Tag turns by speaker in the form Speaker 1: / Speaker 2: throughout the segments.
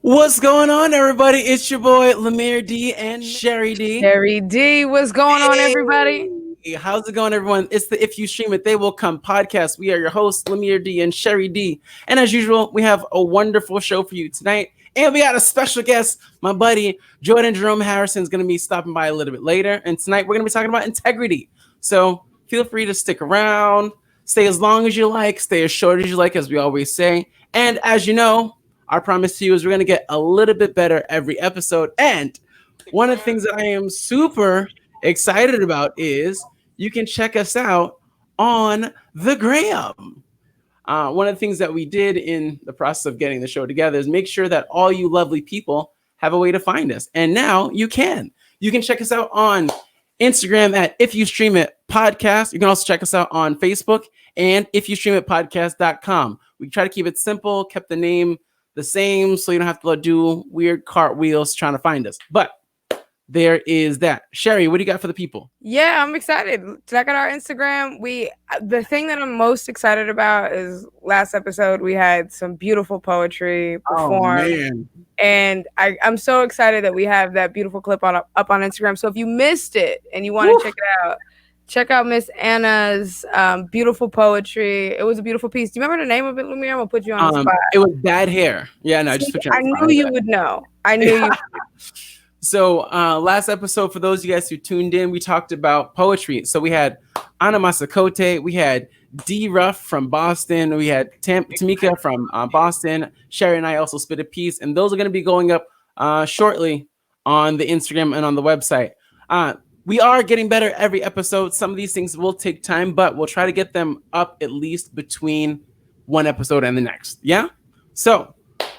Speaker 1: What's going on, everybody? It's your boy Lumyr D and Shari D.
Speaker 2: Shari D, what's going on, everybody?
Speaker 1: Hey, how's it going, everyone? It's the If You Stream It, They Will Come podcast. We are your hosts, Lumyr D and Shari D. And as usual, we have a wonderful show for you tonight. And we got a special guest, my buddy Jordan Jerome Harrison is going to be stopping by a little bit later. And tonight we're going to be talking about integrity. So feel free to stick around, stay as long as you like, stay as short as you like, as we always say. And as you know, our promise to you is we're going to get a little bit better every episode. And one of the things that I am super excited about is you can check us out on the Gram. One of the things that we did in the process of getting the show together is make sure that all you lovely people have a way to find us. And now you can. You can check us out on Instagram at If You Stream It Podcast. You can also check us out on Facebook and ifyoustreamitpodcast.com. We try to keep it simple, kept the name the same, so you don't have to do weird cartwheels trying to find us. But there is that. Shari, what do you got for the people?
Speaker 2: Yeah, I'm excited. Check out our Instagram. The thing that I'm most excited about is last episode we had some beautiful poetry performed.
Speaker 1: Oh, man.
Speaker 2: And I'm so excited that we have that beautiful clip up on Instagram. So if you missed it and you want to check out Miss Anna's beautiful poetry. It was a beautiful piece. Do you remember the name of it, Lumyr? I'm gonna put you on the spot.
Speaker 1: It was Bad Hair. Yeah, no, I just put you on the spot.
Speaker 2: I knew you would know. I knew you.
Speaker 1: So last episode, for those of you guys who tuned in, we talked about poetry. So we had Anna Masakote, we had D Ruff from Boston, we had Tamika from Boston. Shari and I also spit a piece, and those are going to be going up shortly on the Instagram and on the website. We are getting better every episode. Some of these things will take time, but we'll try to get them up at least between one episode and the next. Yeah? So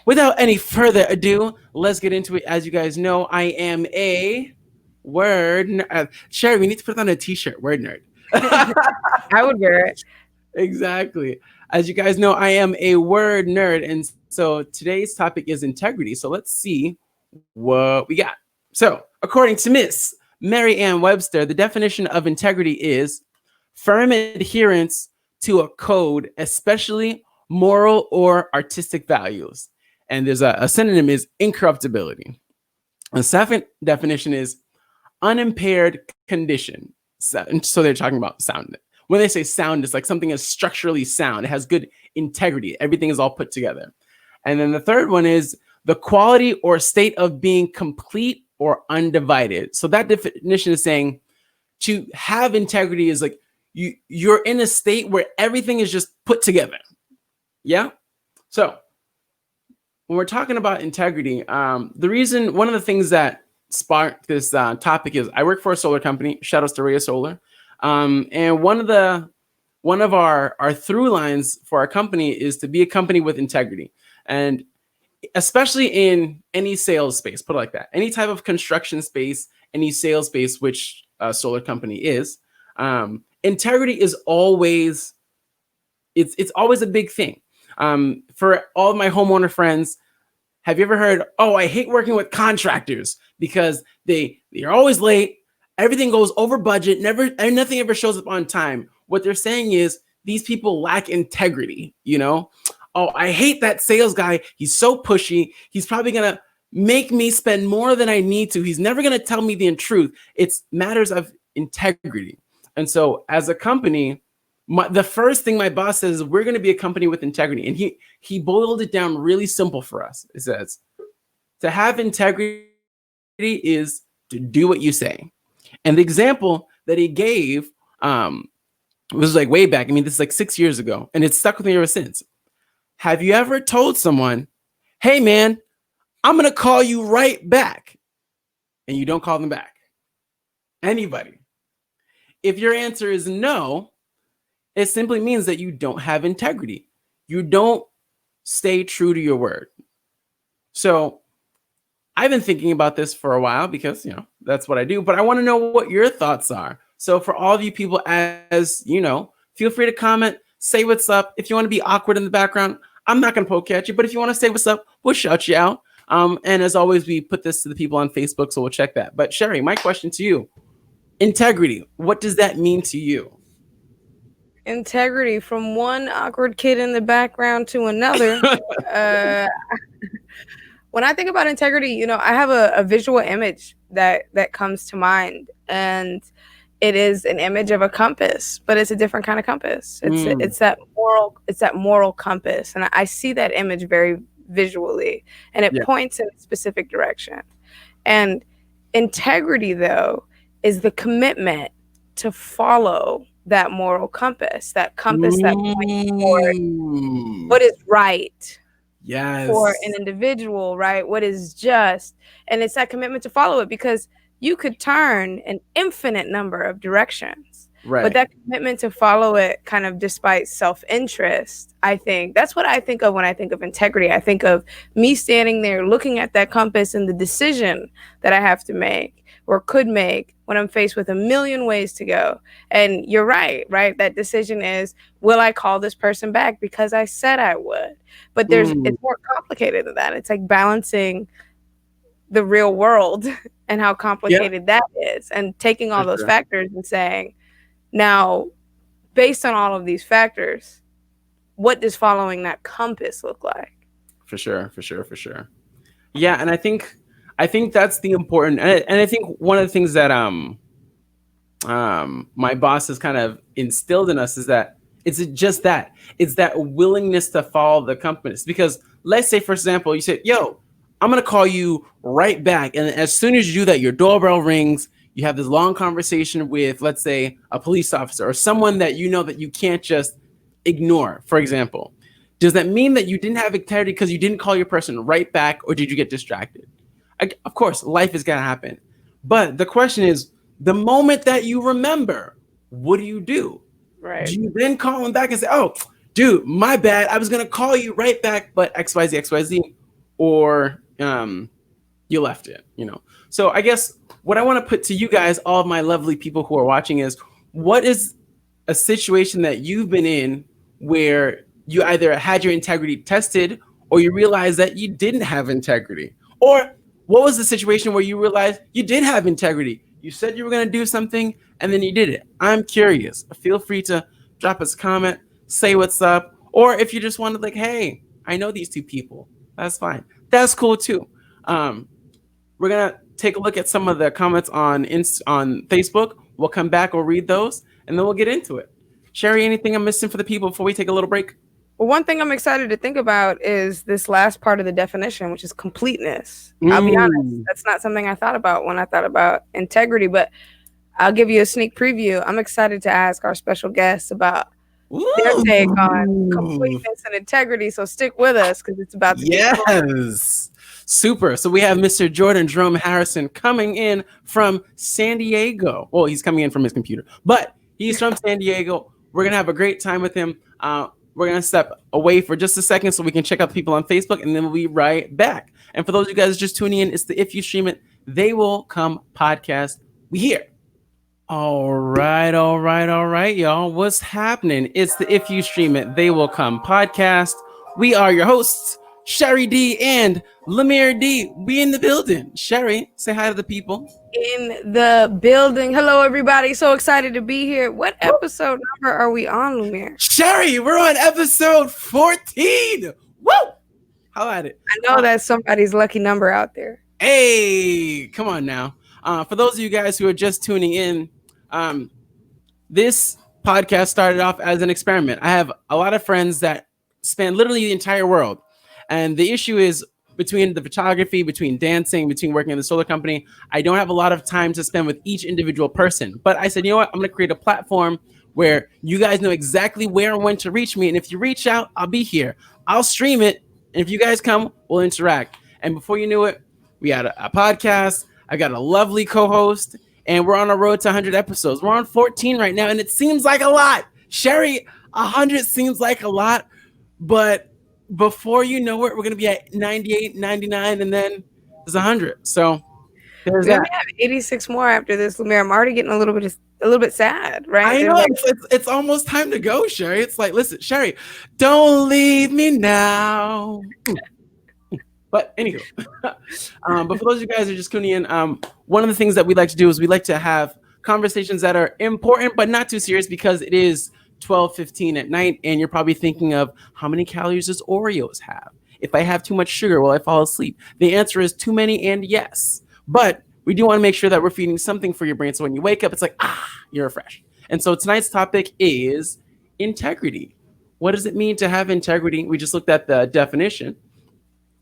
Speaker 1: without any further ado, let's get into it. As you guys know, I am a word nerd. Shari, we need to put on a t-shirt, word nerd.
Speaker 2: I would wear it.
Speaker 1: Exactly. As you guys know, I am a word nerd. And so today's topic is integrity. So let's see what we got. So according to Miss Mary Ann Webster, the definition of integrity is firm adherence to a code, especially moral or artistic values. And there's a synonym is incorruptibility. The second definition is unimpaired condition. So they're talking about sound. When they say sound, it's like something is structurally sound. It has good integrity. Everything is all put together. And then the third one is the quality or state of being complete or undivided. So that definition is saying to have integrity is like you're in a state where everything is just put together. Yeah. So when we're talking about integrity, one of the things that sparked this topic is I work for a solar company. Shout outs to Rhea Solar. And one of our through lines for our company is to be a company with integrity. And especially in any sales space, put it like that, any type of construction space, any sales space, which a solar company is, integrity is always, it's always a big thing. For all of my homeowner friends, have you ever heard, oh, I hate working with contractors because they're always late, everything goes over budget, nothing ever shows up on time. What they're saying is these people lack integrity, Oh, I hate that sales guy. He's so pushy. He's probably going to make me spend more than I need to. He's never going to tell me the truth. It's matters of integrity. And so as a company, the first thing my boss says is we're going to be a company with integrity. And he boiled it down really simple for us. It says, to have integrity is to do what you say. And the example that he gave was like way back. I mean, this is like 6 years ago, and it's stuck with me ever since. Have you ever told someone, hey, man, I'm going to call you right back, and you don't call them back? Anybody? If your answer is no, it simply means that you don't have integrity. You don't stay true to your word. So I've been thinking about this for a while because, that's what I do. But I want to know what your thoughts are. So for all of you people, as you know, feel free to comment, say what's up. If you want to be awkward in the background, I'm not going to poke at you. But if you want to say what's up, we'll shout you out. And as always, we put this to the people on Facebook, so we'll check that. But Shari, my question to you, integrity, what does that mean to you?
Speaker 2: Integrity, from one awkward kid in the background to another. When I think about integrity, you know, I have a visual image that comes to mind, and it is an image of a compass, but it's a different kind of compass. It's that moral compass, and I see that image very visually, and it
Speaker 1: Yeah.
Speaker 2: points in a specific direction. And integrity, though, is the commitment to follow that moral compass, that compass that points toward what is right for
Speaker 1: Yes.
Speaker 2: an individual, right? What is just. And it's that commitment to follow it, because you could turn an infinite number of directions.
Speaker 1: Right.
Speaker 2: But that commitment to follow it, kind of despite self-interest, I think that's what I think of when I think of integrity. I think of me standing there looking at that compass and the decision that I have to make or could make when I'm faced with a million ways to go. And you're right? That decision is, will I call this person back because I said I would? But it's more complicated than that. It's like balancing the real world and how complicated that is, and taking all those factors and saying, now, based on all of these factors, what does following that compass look like?
Speaker 1: For sure. Yeah, and I think that's the important, and I think one of the things that my boss has kind of instilled in us is that it's that willingness to follow the compass. Because let's say, for example, you said, yo, I'm gonna call you right back, and as soon as you do that, your doorbell rings. You have this long conversation with, let's say, a police officer or someone that you know that you can't just ignore, for example. Does that mean that you didn't have integrity because you didn't call your person right back, or did you get distracted? Of course, life is gonna happen. But the question is, the moment that you remember, what do you do?
Speaker 2: Right.
Speaker 1: Do you then call him back and say, oh, dude, my bad, I was gonna call you right back, but XYZ, or you left it, you know? So I guess what I want to put to you guys, all of my lovely people who are watching, is what is a situation that you've been in where you either had your integrity tested or you realized that you didn't have integrity? Or what was the situation where you realized you did have integrity? You said you were going to do something and then you did it. I'm curious. Feel free to drop us a comment, say what's up. Or if you just wanted, like, hey, I know these two people, that's fine. That's cool too. We're going to take a look at some of the comments on Facebook. We'll come back, we'll read those, and then we'll get into it. Shari, anything I'm missing for the people before we take a little break?
Speaker 2: Well, one thing I'm excited to think about is this last part of the definition, which is completeness. I'll be honest, that's not something I thought about when I thought about integrity, but I'll give you a sneak preview. I'm excited to ask our special guests about their take on completeness and integrity. So stick with us, because it's about to get cool.
Speaker 1: Super. So we have Mr. Jordan Jerome Harrison coming in from San Diego. Well, he's coming in from his computer, but he's from San Diego. We're going to have a great time with him. We're going to step away for just a second so we can check out the people on Facebook, and then we'll be right back. And for those of you guys just tuning in, it's the If You Stream It, They Will Come podcast. We here. All right, y'all. What's happening? It's the If You Stream It, They Will Come podcast. We are your hosts, Shari D and Lumyr D. We in the building. Shari, say hi to the people.
Speaker 2: In the building. Hello, everybody. So excited to be here. What episode number are we on, Lumyr?
Speaker 1: Shari, we're on episode 14. Woo! How about it?
Speaker 2: I know that's somebody's lucky number out there.
Speaker 1: Hey, come on now. For those of you guys who are just tuning in, this podcast started off as an experiment. I have a lot of friends that span literally the entire world. And the issue is, between the photography, between dancing, between working in the solar company, I don't have a lot of time to spend with each individual person. But I said, you know what? I'm going to create a platform where you guys know exactly where and when to reach me. And if you reach out, I'll be here. I'll stream it. And if you guys come, we'll interact. And before you knew it, we had a podcast. I got a lovely co-host. And we're on a road to 100 episodes. We're on 14 right now. And it seems like a lot. Shari, 100 seems like a lot. But before you know it, we're going to be at 98, 99, and then there's 100. So there's that.
Speaker 2: We have 86 more after this, Lumyr. I'm already getting a little bit sad, right?
Speaker 1: I know. It's almost time to go, Shari. It's like, listen, Shari, don't leave me now. But anywho, but for those of you guys who are just tuning in, one of the things that we like to do is we like to have conversations that are important but not too serious, because it is 12:15 at night, and you're probably thinking of, how many calories does Oreos have? If I have too much sugar, will I fall asleep? The answer is too many and yes. But we do want to make sure that we're feeding something for your brain. So when you wake up, it's like, you're refreshed. And so tonight's topic is integrity. What does it mean to have integrity? We just looked at the definition.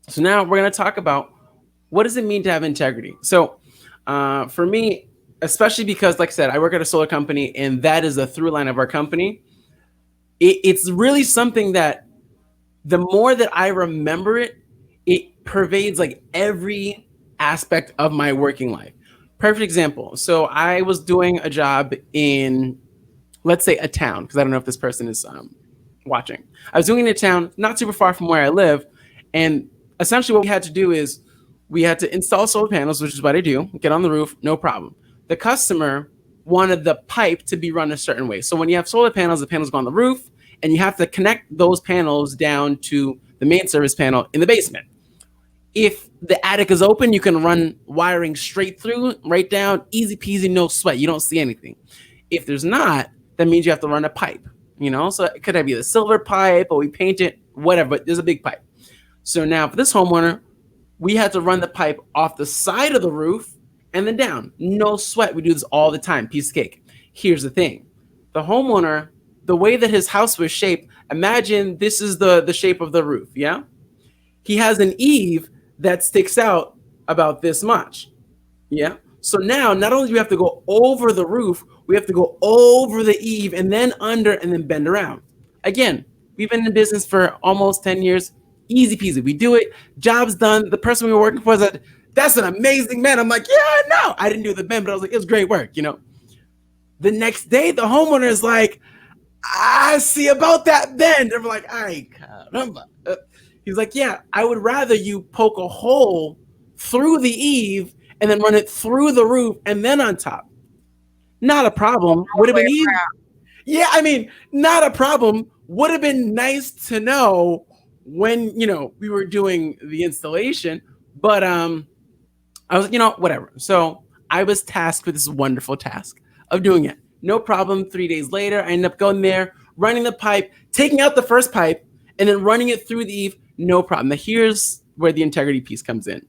Speaker 1: So now we're going to talk about what does it mean to have integrity. So for me, especially because, like I said, I work at a solar company, and that is a through line of our company. It's really something that the more that I remember it, it pervades like every aspect of my working life. Perfect example. So I was doing a job in, let's say, a town, because I don't know if this person is watching. I was doing it in a town not super far from where I live, and essentially what we had to do is we had to install solar panels, which is what I do, get on the roof, no problem. The customer wanted the pipe to be run a certain way. So when you have solar panels, the panels go on the roof, and you have to connect those panels down to the main service panel in the basement. If the attic is open, you can run wiring straight through, right down, easy peasy, no sweat. You don't see anything. If there's not, that means you have to run a pipe, So it could have either silver pipe or we paint it, whatever, but there's a big pipe. So now for this homeowner, we had to run the pipe off the side of the roof and then down. No sweat. We do this all the time. Piece of cake. Here's the thing. The homeowner, the way that his house was shaped, imagine this is the shape of the roof, yeah? He has an eave that sticks out about this much, yeah? So now, not only do we have to go over the roof, we have to go over the eave and then under and then bend around. Again, we've been in business for almost 10 years. Easy peasy. We do it. Job's done. The person we were working for said, that's an amazing man. I'm like, yeah, no. I didn't do the bend, but I was like, it was great work, The next day, the homeowner is like, I see about that bend. I'm like, ay, caramba. He's like, yeah, I would rather you poke a hole through the eave and then run it through the roof and then on top. Not a problem. Would have been easy. Yeah, I mean, not a problem. Would have been nice to know when, we were doing the installation. But I was, whatever. So I was tasked with this wonderful task of doing it. No problem. 3 days later, I ended up going there, running the pipe, taking out the first pipe, and then running it through the eave. No problem. Now, here's where the integrity piece comes in.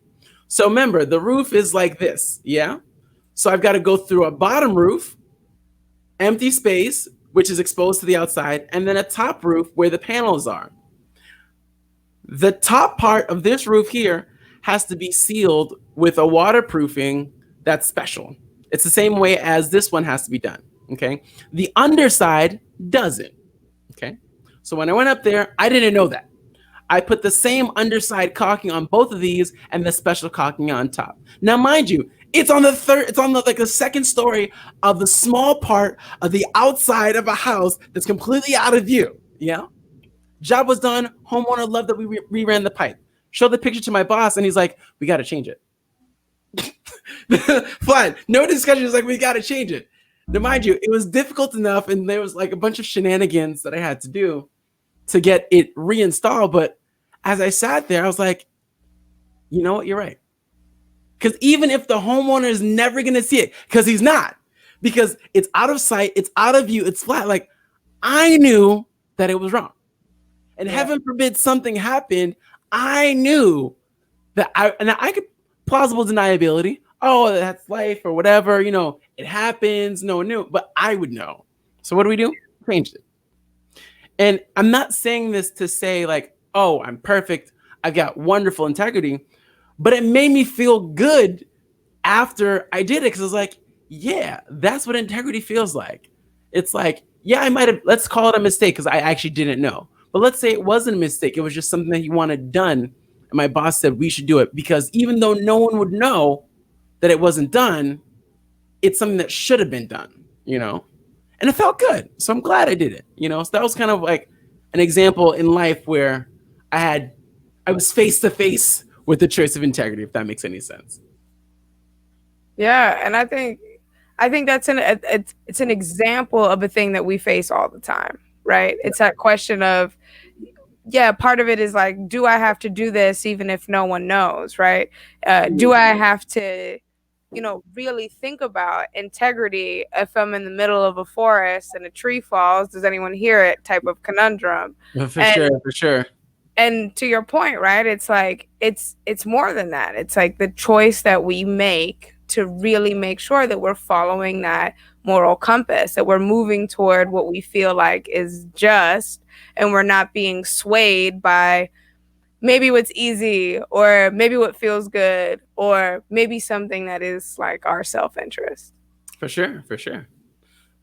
Speaker 1: So remember, the roof is like this, yeah? So I've got to go through a bottom roof, empty space, which is exposed to the outside, and then a top roof where the panels are. The top part of this roof here has to be sealed with a waterproofing that's special. It's the same way as this one has to be done, okay? The underside doesn't, okay? So when I went up there, I didn't know that. I put the same underside caulking on both of these and the special caulking on top. Now, mind you, it's on the second story of the small part of the outside of a house that's completely out of view, yeah? Job was done. Homeowner loved that we reran the pipe. Showed the picture to my boss, and he's like, we got to change it. Fine. No discussion. It's like, we got to change it. Now, mind you, it was difficult enough, and there was like a bunch of shenanigans that I had to do to get it reinstalled. But as I sat there, I was like, you know what? You're right. Because even if the homeowner is never going to see it, because he's not, because it's out of sight, it's out of view, it's flat. Like, I knew that it was wrong. And heaven forbid something happened, I knew that I could plausible deniability. Oh, that's life or whatever, it happens. No one knew, but I would know. So what do? Changed it. And I'm not saying this to say like, oh, I'm perfect. I've got wonderful integrity, but it made me feel good after I did it. Because I was like, yeah, that's what integrity feels like. It's like, yeah, I might have, let's call it a mistake because I actually didn't know. But let's say it wasn't a mistake. It was just something that he wanted done. And my boss said we should do it because even though no one would know that it wasn't done, it's something that should have been done, And it felt good. So I'm glad I did it, So that was kind of like an example in life where I was face to face with the choice of integrity, if that makes any sense.
Speaker 2: Yeah, and I think that's it's an example of a thing that we face all the time, right? It's that question of, yeah, part of it is like, do I have to do this even if no one knows, right? Do I have to, really think about integrity if I'm in the middle of a forest and a tree falls? Does anyone hear it? Type of conundrum.
Speaker 1: For sure.
Speaker 2: And to your point, right? It's like it's more than that. It's like the choice that we make to really make sure that we're following that moral compass, that we're moving toward what we feel like is just, and we're not being swayed by maybe what's easy, or maybe what feels good, or maybe something that is like our self-interest.
Speaker 1: For sure, for sure.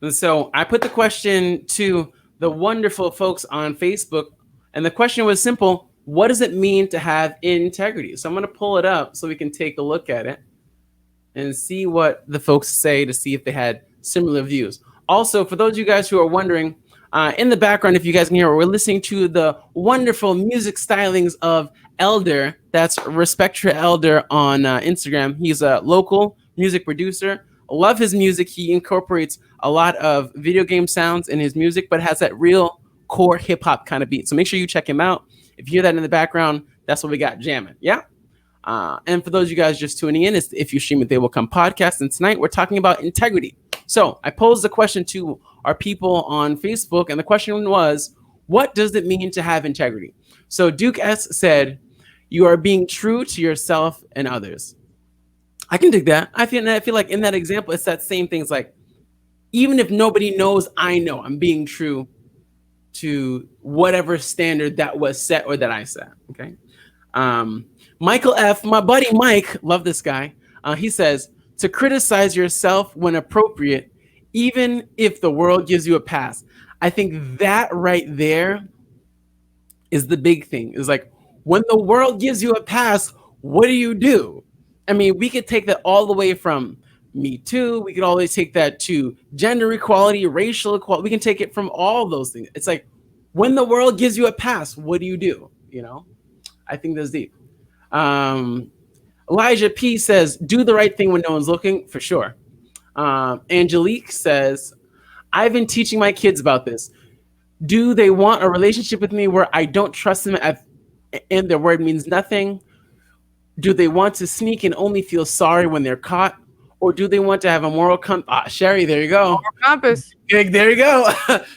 Speaker 1: And so I put the question to the wonderful folks on Facebook, and the question was simple: what does it mean to have integrity? So I'm going to pull it up so we can take a look at it and see what the folks say, to see if they had similar views. Also, for those of you guys who are wondering, in the background, if you guys can hear, we're listening to the wonderful music stylings of Elder. That's Respect Your Elder on Instagram. He's a local music producer. Love his music. He incorporates a lot of video game sounds in his music, but has that real core hip hop kind of beat. So make sure you check him out. If you hear that in the background, that's what we got jamming. Yeah. And for those of you guys just tuning in, it's If You Stream It, They Will Come podcast. And tonight we're talking about integrity. So I posed the question to our people on Facebook, and the question was, what does it mean to have integrity? So Duke S said, you are being true to yourself and others. I can dig that. I feel like in that example, it's that same thing. It's like, even if nobody knows, I know I'm being true to whatever standard that was set or that I set. Okay. Michael F, my buddy Mike, love this guy. He says, to criticize yourself when appropriate, even if the world gives you a pass. I think that right there is the big thing. Is like, when the world gives you a pass, what do? I mean, we could take that all the way from Me Too. We could always take that to gender equality, racial equality. We can take it from all those things. It's like, when the world gives you a pass, what do? You know, I think that's deep. Elijah P says, do the right thing when no one's looking, for sure. Angelique says, I've been teaching my kids about this. Do they want a relationship with me where I don't trust them and their word means nothing? Do they want to sneak and only feel sorry when they're caught? Or do they want to have a moral compass? Shari, there you go.
Speaker 2: Moral compass.
Speaker 1: There you go.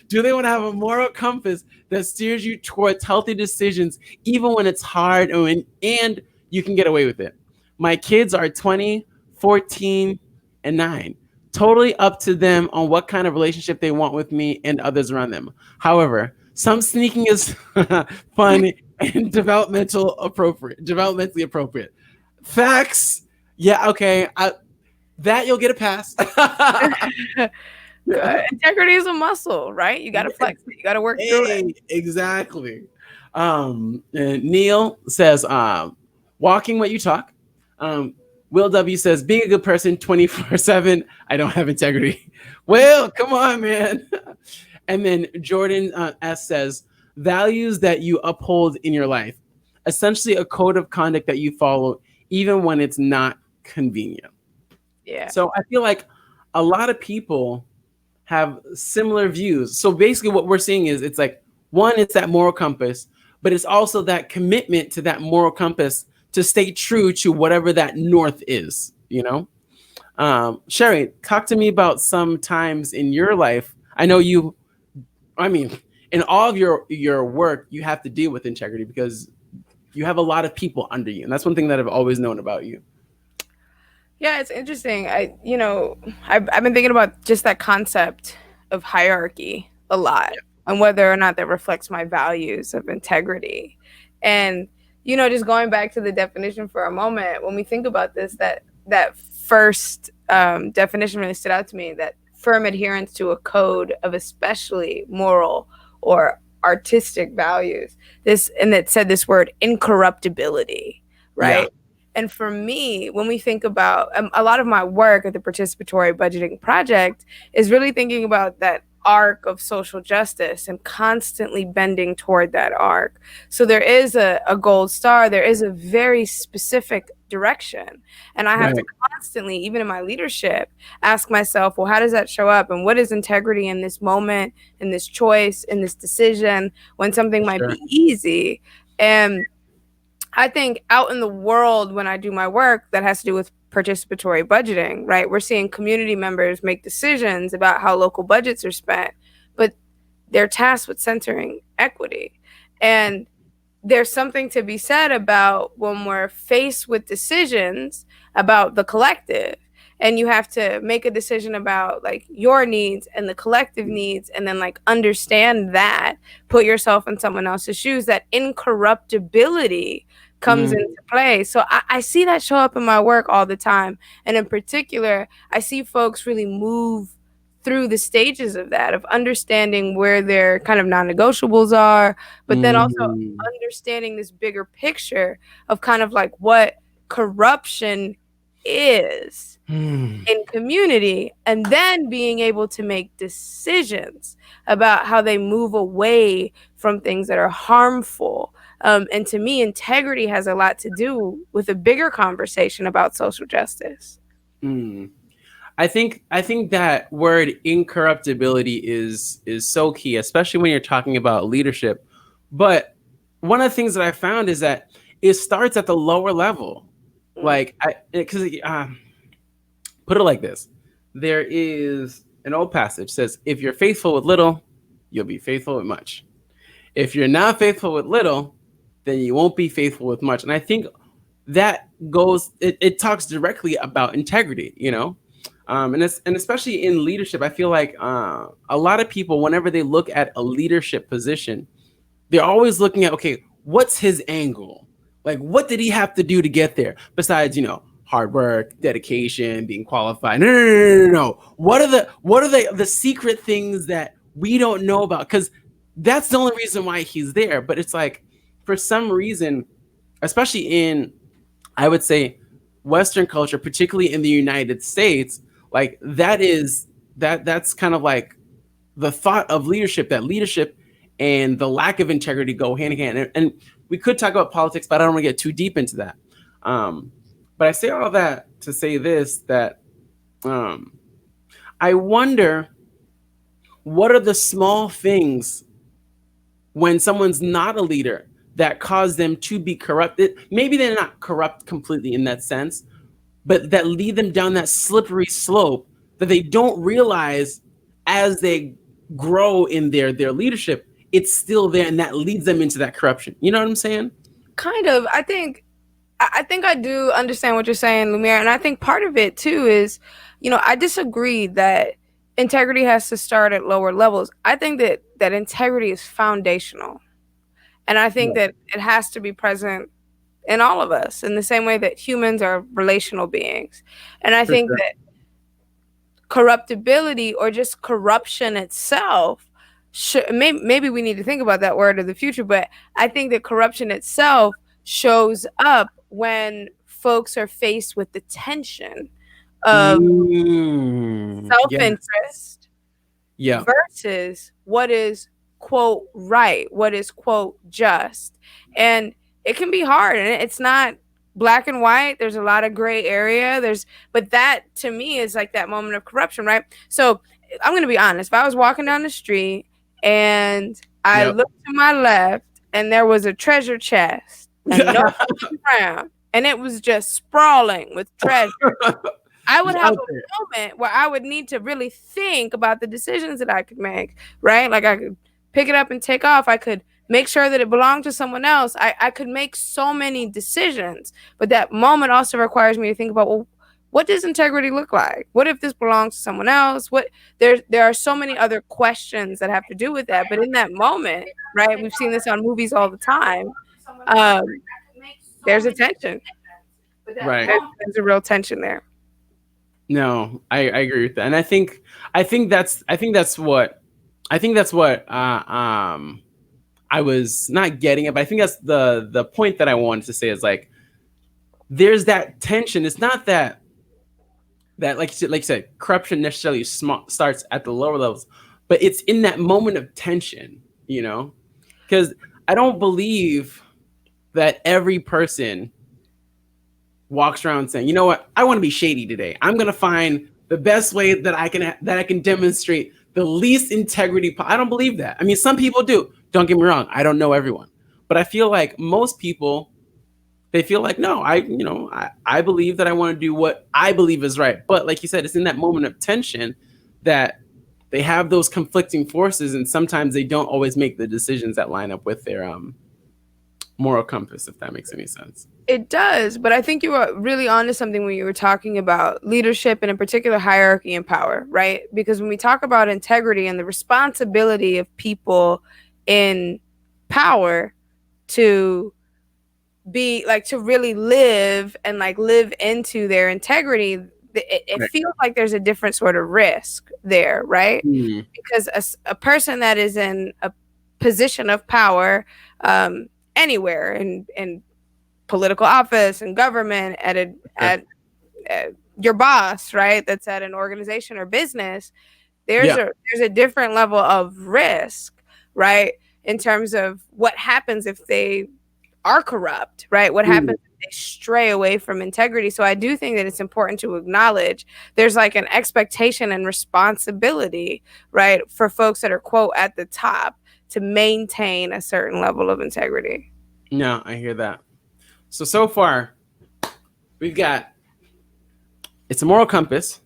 Speaker 1: Do they want to have a moral compass that steers you towards healthy decisions, even when it's hard and you can get away with it? My kids are 20, 14, and 9. Totally up to them on what kind of relationship they want with me and others around them. However, some sneaking is fun and developmentally appropriate. Facts. Yeah, okay. That you'll get a pass.
Speaker 2: Integrity is a muscle, right? You got to flex it. You got to work through it.
Speaker 1: Exactly. And Neil says, walking what you talk. Will W says, being a good person 24/7. I don't have integrity. Well, come on, man. And then Jordan S says, values that you uphold in your life. Essentially a code of conduct that you follow, even when it's not convenient.
Speaker 2: Yeah.
Speaker 1: So I feel like a lot of people have similar views. So basically what we're seeing is, it's like, one, it's that moral compass, but it's also that commitment to that moral compass to stay true to whatever that north is, you know? Shari, talk to me about some times in your life. I know in all of your work, you have to deal with integrity because you have a lot of people under you. And that's one thing that I've always known about you.
Speaker 2: Yeah, it's interesting. I've been thinking about just that concept of hierarchy a lot, and whether or not that reflects my values of integrity. And, just going back to the definition for a moment, when we think about this, that first definition really stood out to me, that firm adherence to a code of especially moral or artistic values. And it said this word, incorruptibility, right? Yeah. And for me, when we think about a lot of my work at the Participatory Budgeting Project is really thinking about that arc of social justice and constantly bending toward that arc. So there is a gold star, there is a very specific direction. And I have to constantly, even in my leadership, ask myself, well, how does that show up? And what is integrity in this moment, in this choice, in this decision, when something might be easy? And I think out in the world, when I do my work that has to do with participatory budgeting, right? We're seeing community members make decisions about how local budgets are spent, but they're tasked with centering equity. And there's something to be said about when we're faced with decisions about the collective, and you have to make a decision about like your needs and the collective needs, and then like understand that, put yourself in someone else's shoes, that incorruptibility comes into play. So I see that show up in my work all the time, and in particular I see folks really move through the stages of that, of understanding where their kind of non-negotiables are, but then also understanding this bigger picture of kind of like what corruption is in community, and then being able to make decisions about how they move away from things that are harmful. And to me, integrity has a lot to do with a bigger conversation about social justice.
Speaker 1: I think that word incorruptibility is so key, especially when you're talking about leadership. But one of the things that I found is that it starts at the lower level. Like, put it like this: there is an old passage says, "If you're faithful with little, you'll be faithful with much. If you're not faithful with little, then you won't be faithful with much." And I think that it talks directly about integrity, you know. And especially in leadership, I feel like a lot of people, whenever they look at a leadership position, they're always looking at, okay, what's his angle? Like, what did he have to do to get there? Besides, you know, hard work, dedication, being qualified. No. What are the secret things that we don't know about? Because that's the only reason why he's there. But it's like, for some reason, especially in, I would say, Western culture, particularly in the United States, like that's kind of like the thought of leadership, that leadership and the lack of integrity go hand in hand. And we could talk about politics, but I don't want to get too deep into that. But I say all that to say this, that I wonder, what are the small things when someone's not a leader that cause them to be corrupted? Maybe they're not corrupt completely in that sense, but that lead them down that slippery slope that they don't realize as they grow in their leadership. It's still there, and that leads them into that corruption. You know what I'm saying?
Speaker 2: Kind of. I think I do understand what you're saying, Lumyr, and I think part of it too is, you know, I disagree that integrity has to start at lower levels. I think that integrity is foundational, and I think that it has to be present in all of us in the same way that humans are relational beings. And I think that corruptibility, or just corruption itself, maybe we need to think about that word of the future, but I think that corruption itself shows up when folks are faced with the tension of self-interest versus what is, quote, right, what is, quote, just. And it can be hard, and it's not black and white. There's a lot of gray area. But that to me is like that moment of corruption, right? So I'm going to be honest. If I was walking down the street and I looked to my left and there was a treasure chest and no around, and it was just sprawling with treasure, I would have a moment where I would need to really think about the decisions that I could make, right? Like, I could pick it up and take off. I could make sure that it belonged to someone else. I could make so many decisions, but that moment also requires me to think about, well, what does integrity look like? What if this belongs to someone else? There are so many other questions that have to do with that. But in that moment, right, we've seen this on movies all the time. There's a tension,
Speaker 1: right?
Speaker 2: There's a real tension there.
Speaker 1: No, I agree with that, and I think that's what I was not getting it, but I think that's the point that I wanted to say, is like, there's that tension. It's not that like you said, corruption necessarily starts at the lower levels, but it's in that moment of tension, you know, because I don't believe that every person walks around saying, you know what, I want to be shady today. I'm going to find the best way that I can demonstrate the least integrity. I don't believe that. I mean, some people do. Don't get me wrong. I don't know everyone, but I feel like most people, they feel like, no, I believe that I want to do what I believe is right. But like you said, it's in that moment of tension that they have those conflicting forces, and sometimes they don't always make the decisions that line up with moral compass, if that makes any sense.
Speaker 2: It does, but I think you were really onto something when you were talking about leadership and in particular hierarchy and power, right? Because when we talk about integrity and the responsibility of people in power to be like to really live and like live into their integrity, it
Speaker 1: Right.
Speaker 2: feels like there's a different sort of risk there, right? Because a person that is in a position of power anywhere in political office and government at your boss, right, that's at an organization or business, there's
Speaker 1: Yeah.
Speaker 2: a different level of risk, right, in terms of what happens if they are corrupt, right? What happens if they stray away from integrity? So I do think that it's important to acknowledge there's like an expectation and responsibility, right, for folks that are quote at the top to maintain a certain level of integrity.
Speaker 1: No, I hear that. So far, we've got it's a moral compass,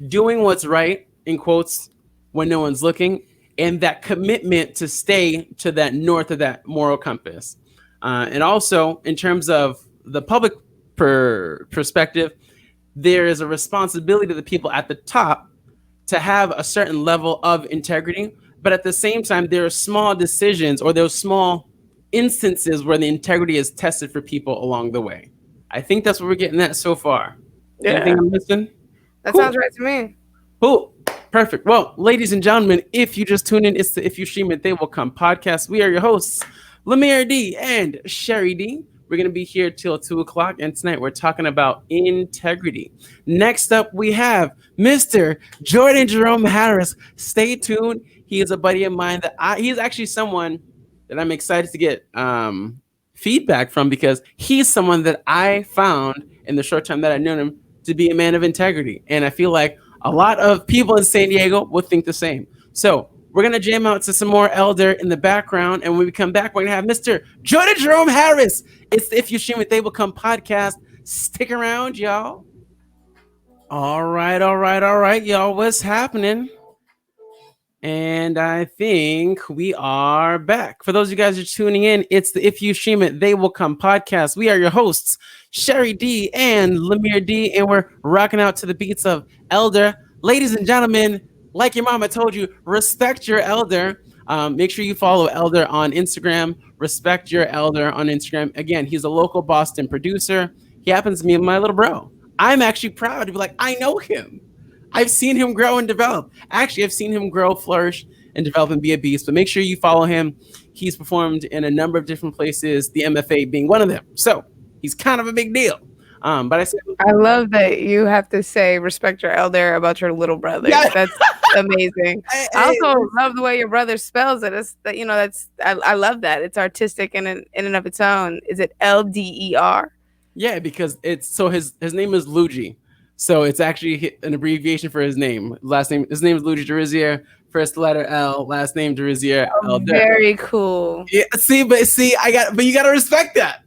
Speaker 1: doing what's right, in quotes, when no one's looking, and that commitment to stay to that north of that moral compass. And also, in terms of the public perspective, there is a responsibility to the people at the top to have a certain level of integrity. But at the same time, there are small decisions or those small instances where the integrity is tested for people along the way. I think that's what we're getting at so far. Anything I'm missing?
Speaker 2: That
Speaker 1: Cool.
Speaker 2: sounds right to me.
Speaker 1: Cool. Perfect. Well, ladies and gentlemen, if you just tune in, it's the If You Stream It, They Will Come podcast. We are your hosts, Lumyr D and Shari D. We're going to be here till 2 o'clock, and tonight we're talking about integrity. Next up, we have Mr. Jordan Jerome Harris. Stay tuned. He is a buddy of mine he's actually someone that I'm excited to get feedback from, because he's someone that I found in the short time that I've known him to be a man of integrity. And I feel like a lot of people in San Diego will think the same. So we're going to jam out to some more Elder in the background. And when we come back, we're going to have Mr. Jordan Jerome Harris. It's the If You Stream It, They Will Come podcast. Stick around, y'all. All right, y'all. What's happening? And I think we are back. For those of you guys who are tuning in, it's the If You Stream It, They Will Come podcast. We are your hosts, Shari D and Lumyr D, and we're rocking out to the beats of Elder. Ladies and gentlemen, like your mama told you, respect your elder. Make sure you follow Elder on Instagram. Respect your elder on Instagram. Again, he's a local Boston producer. He happens to be my little bro. I'm actually proud to be like, I know him. I've seen him grow and develop. Actually, I've seen him grow, flourish, and develop and be a beast. But make sure you follow him. He's performed in a number of different places, the MFA being one of them. So he's kind of a big deal. But
Speaker 2: I love that you have to say respect your elder about your little brother. Yeah. That's amazing. I also love the way your brother spells it. It's that, I love that. It's artistic in and of its own. Is it LDER?
Speaker 1: Yeah, because his name is Luigi. So it's actually an abbreviation for his name. His name is Luigi Derizier. First letter L, last name Derizier.
Speaker 2: Oh, very cool.
Speaker 1: Yeah, but you gotta respect that.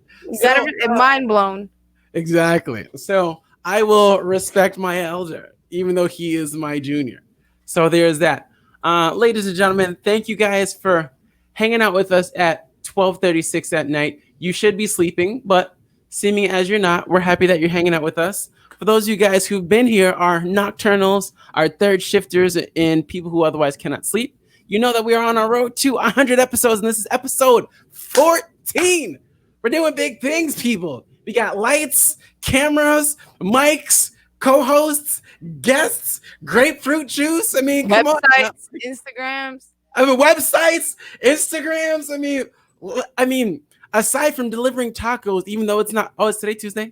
Speaker 2: Mind blown.
Speaker 1: Exactly. So I will respect my elder, even though he is my junior. So there's that. Ladies and gentlemen, thank you guys for hanging out with us at 12:36 at night. You should be sleeping, but seeming as you're not, we're happy that you're hanging out with us. For those of you guys who've been here, our nocturnals, our third shifters, and people who otherwise cannot sleep, you know that we are on our road to 100 episodes, and this is episode 14. We're doing big things, people. We got lights, cameras, mics, co-hosts, guests, grapefruit juice. I mean, come on.
Speaker 2: Websites, Instagrams.
Speaker 1: Websites, Instagrams. I mean, aside from delivering tacos, even though it's not. Oh, it's today Tuesday?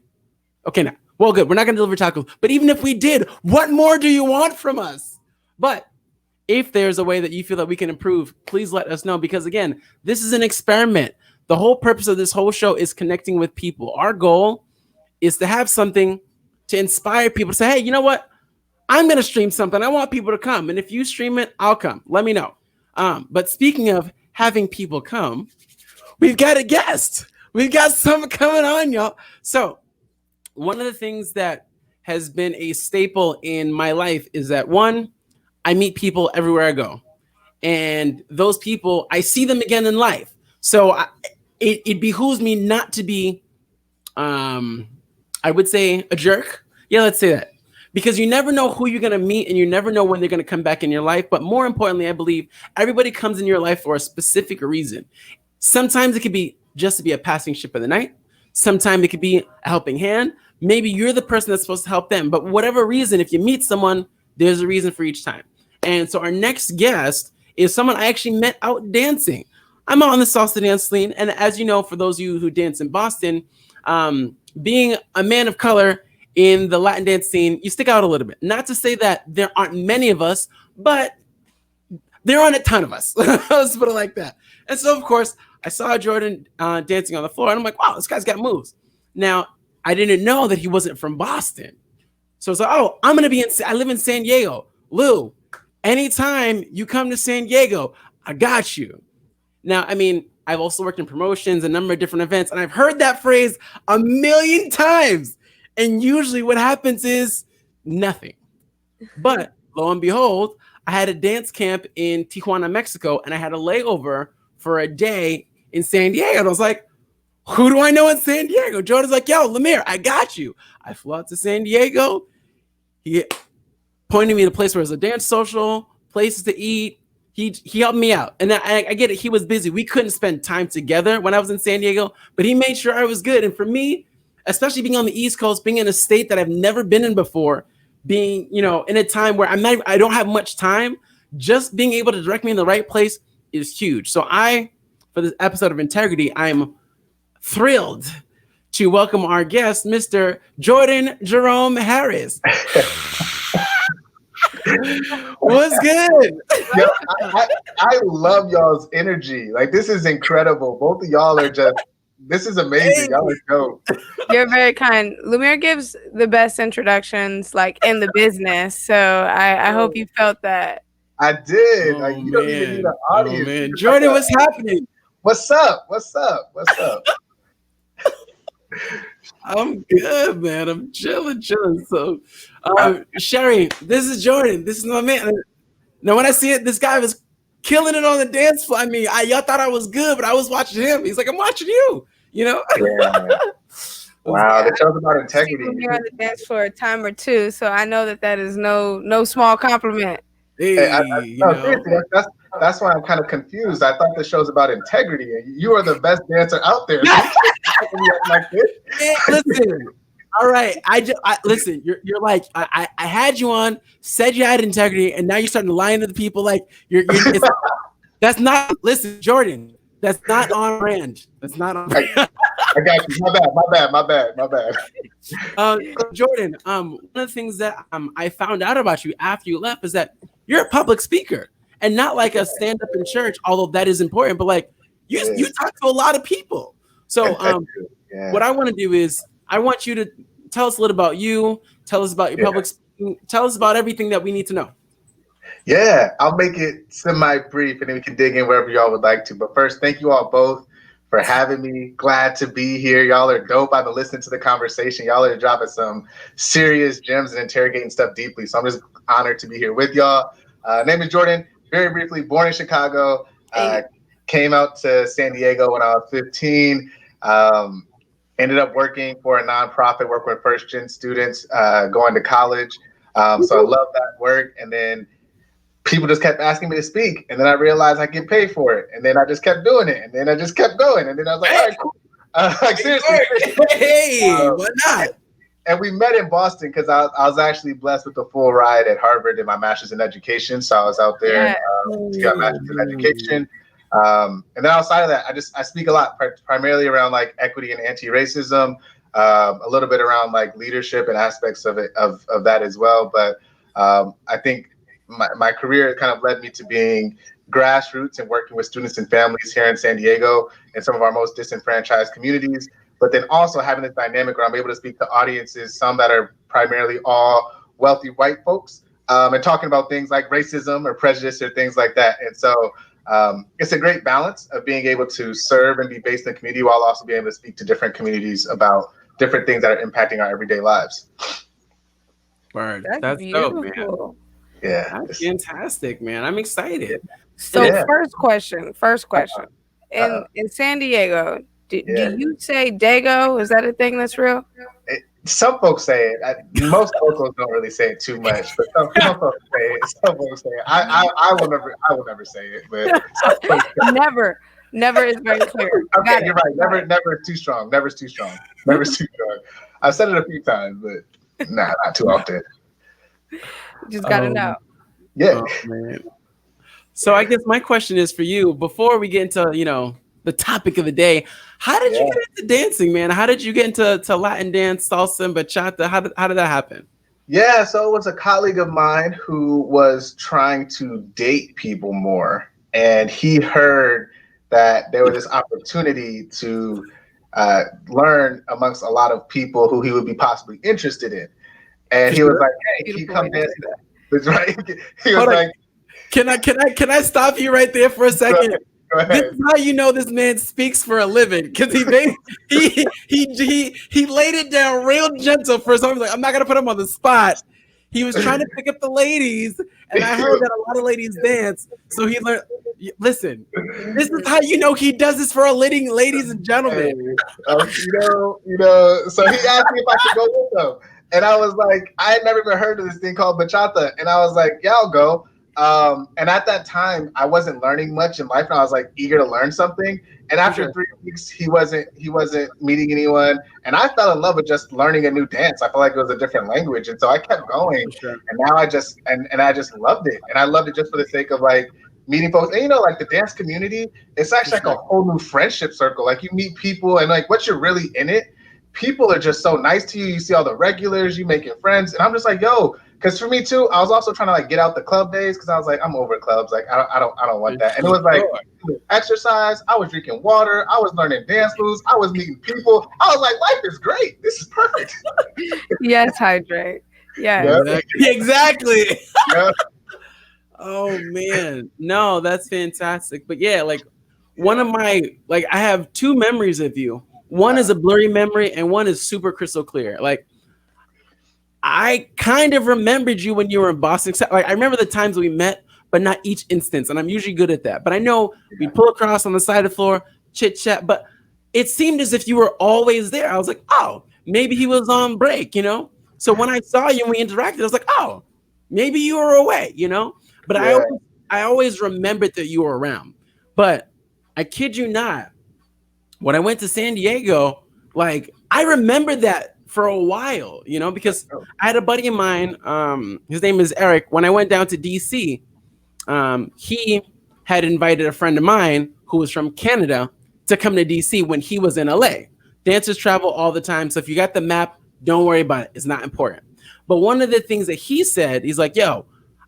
Speaker 1: Okay, now. Well, good. We're not going to deliver tacos. But even if we did, what more do you want from us? But if there's a way that you feel that we can improve, please let us know. Because, again, this is an experiment. The whole purpose of this whole show is connecting with people. Our goal is to have something to inspire people to say, hey, you know what? I'm going to stream something. I want people to come. And if you stream it, I'll come. Let me know. But speaking of having people come, we've got a guest. We've got someone coming on, y'all. So one of the things that has been a staple in my life is that, one, I meet people everywhere I go. And those people, I see them again in life. So it behooves me not to be, I would say, a jerk. Yeah, let's say that. Because you never know who you're going to meet and you never know when they're going to come back in your life. But more importantly, I believe everybody comes in your life for a specific reason. Sometimes it could be just to be a passing ship of the night. Sometimes it could be a helping hand. Maybe you're the person that's supposed to help them. But whatever reason, if you meet someone, there's a reason for each time. And so our next guest is someone I actually met out dancing. I'm out on the salsa dance scene. And as you know, for those of you who dance in Boston, being a man of color in the Latin dance scene, you stick out a little bit. Not to say that there aren't many of us, but there aren't a ton of us. Let's put it like that. And so, of course, I saw Jordan dancing on the floor, and I'm like, wow, this guy's got moves. Now, I didn't know that he wasn't from Boston. So it's like, oh, I'm going to be I live in San Diego. Lou, anytime you come to San Diego, I got you. Now, I mean, I've also worked in promotions, a number of different events, and I've heard that phrase a million times. And usually what happens is nothing. But lo and behold, I had a dance camp in Tijuana, Mexico, and I had a layover for a day in San Diego. And I was like, who do I know in San Diego? Jordan's like, yo, Lumyr, I got you. I flew out to San Diego. He pointed me to a place where there's a dance social, places to eat. He helped me out. And I get it. He was busy. We couldn't spend time together when I was in San Diego, but he made sure I was good. And for me, especially being on the East Coast, being in a state that I've never been in before, being, in a time where I don't have much time, just being able to direct me in the right place is huge. So for this episode of Integrity, I'm thrilled to welcome our guest, Mr. Jordan Jerome Harris. What's good?
Speaker 3: Yo, I love y'all's energy. Like, this is incredible. Both of y'all are just, this is amazing. Y'all are dope.
Speaker 2: You're very kind. Lumyr gives the best introductions, like, in the business. So I hope you felt that.
Speaker 3: I did. Like, you don't even need an audience.
Speaker 1: Oh, man. Jordan, what's happening?
Speaker 3: What's up? What's up? What's up?
Speaker 1: I'm good, man. I'm chilling. So, Shari, this is Jordan. This is my man. Now, when I see it, this guy was killing it on the dance floor. I mean, y'all thought I was good, but I was watching him. He's like, I'm watching you.
Speaker 3: Yeah. Wow, that shows about integrity.
Speaker 2: You're on the dance floor a time or two, so I know that is no small compliment.
Speaker 1: Hey,
Speaker 3: seriously, that's why I'm kind of confused. I thought this show's about integrity, and you are the best dancer out there. Like this.
Speaker 1: Listen, all right. Listen. You're like I had you on, said you had integrity, and now you're starting to lie to the people. Like that's not. Listen, Jordan. That's not on brand. That's not on brand.
Speaker 3: I got you. My bad.
Speaker 1: Jordan, one of the things that I found out about you after you left is that you're a public speaker, and not like a stand-up in church, although that is important, but like you talk to a lot of people. So what I want to do is I want you to tell us a little about you, tell us about your public speaking, tell us about everything that we need to know.
Speaker 3: Yeah, I'll make it semi-brief and then we can dig in wherever y'all would like to. But first, thank you all both for having me. Glad to be here. Y'all are dope. I've been listening to the conversation. Y'all are dropping some serious gems and interrogating stuff deeply. So I'm just honored to be here with y'all. Name is Jordan. Very briefly, born in Chicago. Came out to San Diego when I was 15. Ended up working for a nonprofit, working with first-gen students, going to college. So I love that work. And then people just kept asking me to speak. And then I realized I get paid for it. And then I just kept doing it. And then I just kept going. And then I was like, all right, cool. Like, seriously.
Speaker 1: Hey, why not?
Speaker 3: And we met in Boston because I was actually blessed with a full ride at Harvard in my master's in education. So I was out there to get my master's in education. And then outside of that, I speak a lot, primarily around like equity and anti-racism, a little bit around like leadership and aspects of it, of that as well. But I think my career kind of led me to being grassroots and working with students and families here in San Diego and some of our most disenfranchised communities. But then also having this dynamic where I'm able to speak to audiences, some that are primarily all wealthy white folks, and talking about things like racism or prejudice or things like that. And so it's a great balance of being able to serve and be based in the community while also being able to speak to different communities about different things that are impacting our everyday lives.
Speaker 1: Word. That's dope, man.
Speaker 3: Yeah.
Speaker 1: That's fantastic, man. I'm excited.
Speaker 2: So first question. in San Diego, do you say Dago? Is that a thing that's real?
Speaker 3: Some folks say it. Most locals don't really say it too much, but some folks say it. Some folks say it. I will never say it, but
Speaker 2: never is very clear.
Speaker 3: Okay, you're right. Never is too strong. Never is too strong. Never is too strong. I've said it a few times, but not too often.
Speaker 2: Just gotta know.
Speaker 3: Yeah.
Speaker 1: Oh, man. So I guess my question is for you, before we get into, the topic of the day, how did you get into dancing, man? How did you get into Latin dance, salsa, and bachata? How did that happen?
Speaker 3: Yeah, so it was a colleague of mine who was trying to date people more. And he heard that there was this opportunity to learn amongst a lot of people who he would be possibly interested in. And he was like, hey, can you come dance? That's right. He was like,
Speaker 1: can I stop you right there for a second?
Speaker 3: Go ahead.
Speaker 1: This is how you know this man speaks for a living, because he laid it down real gentle for some. Like, I'm not gonna put him on the spot. He was trying to pick up the ladies, and I heard that a lot of ladies dance. So he learned. Listen, this is how you know he does this for a living, ladies and gentlemen.
Speaker 3: So he asked me if I could go with him, and I was like, I had never even heard of this thing called bachata, and I was like, yeah, I'll go. And at that time, I wasn't learning much in life, and I was like eager to learn something. And after 3 weeks, he wasn't meeting anyone, and I fell in love with just learning a new dance. I felt like it was a different language, and so I kept going. And now I just loved it, and I loved it just for the sake of like meeting folks. And like the dance community, it's actually like a whole new friendship circle. Like you meet people, and like once you're really in it, people are just so nice to you. You see all the regulars, you making friends, and I'm just like, yo. Because for me too, I was also trying to like get out the club days, because I was like, I'm over clubs. Like I don't want that. And it was like exercise. I was drinking water. I was learning dance moves. I was meeting people. I was like, life is great. This is perfect.
Speaker 2: Yes, hydrate. Yeah.
Speaker 1: Exactly. Yeah. Oh man, no, that's fantastic. But yeah, like one of my I have two memories of you. One is a blurry memory, and one is super crystal clear. Like, I kind of remembered you when you were in Boston. Like, I remember the times we met, but not each instance. And I'm usually good at that. But I know we pull across on the side of the floor, chit chat. But it seemed as if you were always there. I was like, oh, maybe he was on break, So when I saw you and we interacted, I was like, oh, maybe you were away, But I always remembered that you were around. But I kid you not, when I went to San Diego, I remember that for a while, because I had a buddy of mine, his name is Eric. When I went down to DC, he had invited a friend of mine who was from Canada to come to DC when he was in LA. Dancers travel all the time. So if you got the map, don't worry about it. It's not important. But one of the things that he said, he's like, yo,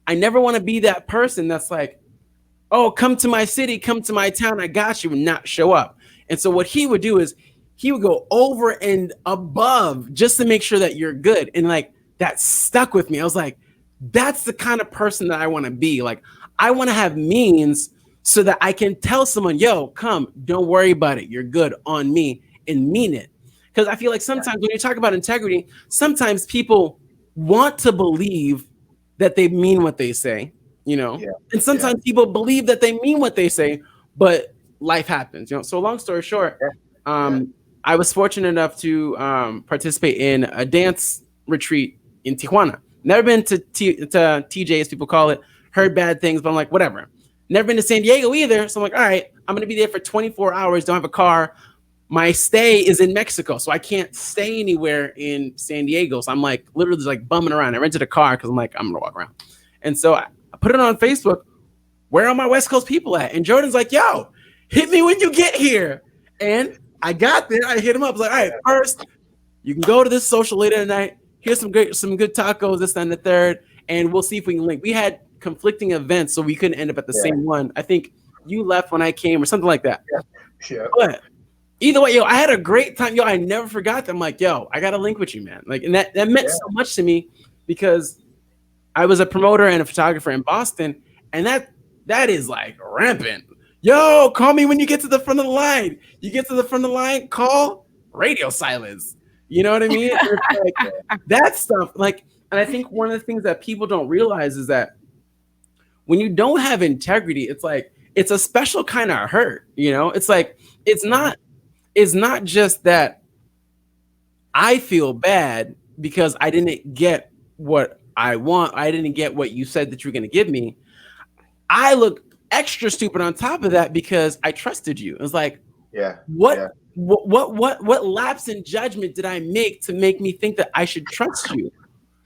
Speaker 1: I never want to be that person that's like, oh, come to my city, come to my town, I got you, and not show up. And so what he would do is he would go over and above just to make sure that you're good. And that stuck with me. I was like, that's the kind of person that I want to be. Like, I want to have means so that I can tell someone, yo, come, don't worry about it. You're good on me, and mean it. Because I feel like sometimes when you talk about integrity, sometimes people want to believe that they mean what they say, and sometimes people believe that they mean what they say, but life happens, So long story short, I was fortunate enough to participate in a dance retreat in Tijuana. Never been to TJ, as people call it. Heard bad things, but I'm like, whatever. Never been to San Diego either. So I'm like, all right, I'm going to be there for 24 hours. Don't have a car. My stay is in Mexico, so I can't stay anywhere in San Diego. So I'm literally just bumming around. I rented a car because I'm like, I'm going to walk around. And so I put it on Facebook. Where are my West Coast people at? And Jordan's like, yo, hit me when you get here. And I got there. I hit him up. I was like, all right, first, you can go to this social later tonight. Here's some good tacos, this and the third, and we'll see if we can link. We had conflicting events, so we couldn't end up at the same one. I think you left when I came or something like that.
Speaker 3: Yeah.
Speaker 1: But either way, I had a great time. I never forgot that. I'm like, yo, I got to link with you, man. And that meant so much to me, because I was a promoter and a photographer in Boston, and that is rampant. Yo, call me when you get to the front of the line. You get to the front of the line, call, radio silence. You know what I mean? That stuff. And I think one of the things that people don't realize is that when you don't have integrity, it's it's a special kind of hurt, you know? It's like, it's not just that I feel bad because I didn't get what I want. I didn't get what you said that you were going to give me. I look extra stupid on top of that because I trusted you. It's like, what lapse in judgment did I make to make me think that I should trust you?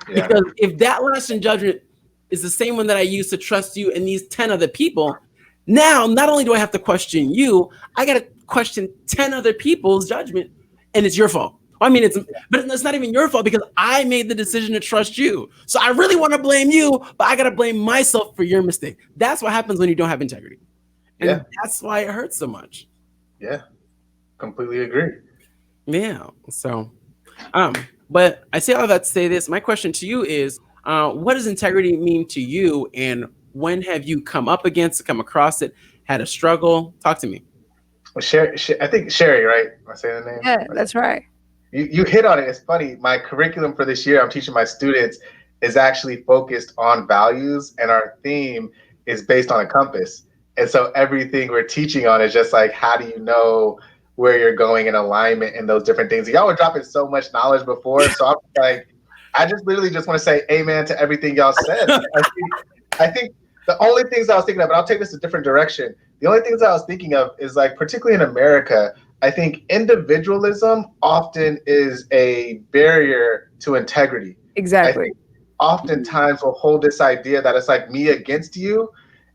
Speaker 1: Yeah. Because if that lapse in judgment is the same one that I used to trust you and these 10 other people, now not only do I have to question you, I got to question 10 other people's judgment, and it's your fault. I mean, but it's not even your fault because I made the decision to trust you. So I really want to blame you, but I got to blame myself for your mistake. That's what happens when you don't have integrity. And that's why it hurts so much.
Speaker 3: Yeah, completely agree.
Speaker 1: Yeah. So, but I say all that to say this. My question to you is, what does integrity mean to you? And when have you come across it, had a struggle? Talk to me.
Speaker 3: Well, Shari, I think Shari, right? Am I saying the name?
Speaker 2: Yeah, that's right.
Speaker 3: You hit on it. It's funny. My curriculum for this year, I'm teaching my students, is actually focused on values, and our theme is based on a compass. And so everything we're teaching on is just like, how do you know where you're going in alignment and those different things? Y'all were dropping so much knowledge before, so I'm like, I just literally just want to say amen to everything y'all said. I think the only things I was thinking of, and I'll take this a different direction. The only things I was thinking of is, like, particularly in America, I think individualism often is a barrier to integrity.
Speaker 2: Exactly.
Speaker 3: I think oftentimes we'll hold this idea that it's like me against you.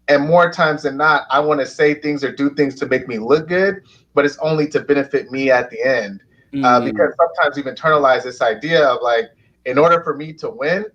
Speaker 3: And more times than not, I want to say things or do things to make me look good, but it's only to benefit me at the end. Because sometimes we've internalized this idea of, like, in order for me to win,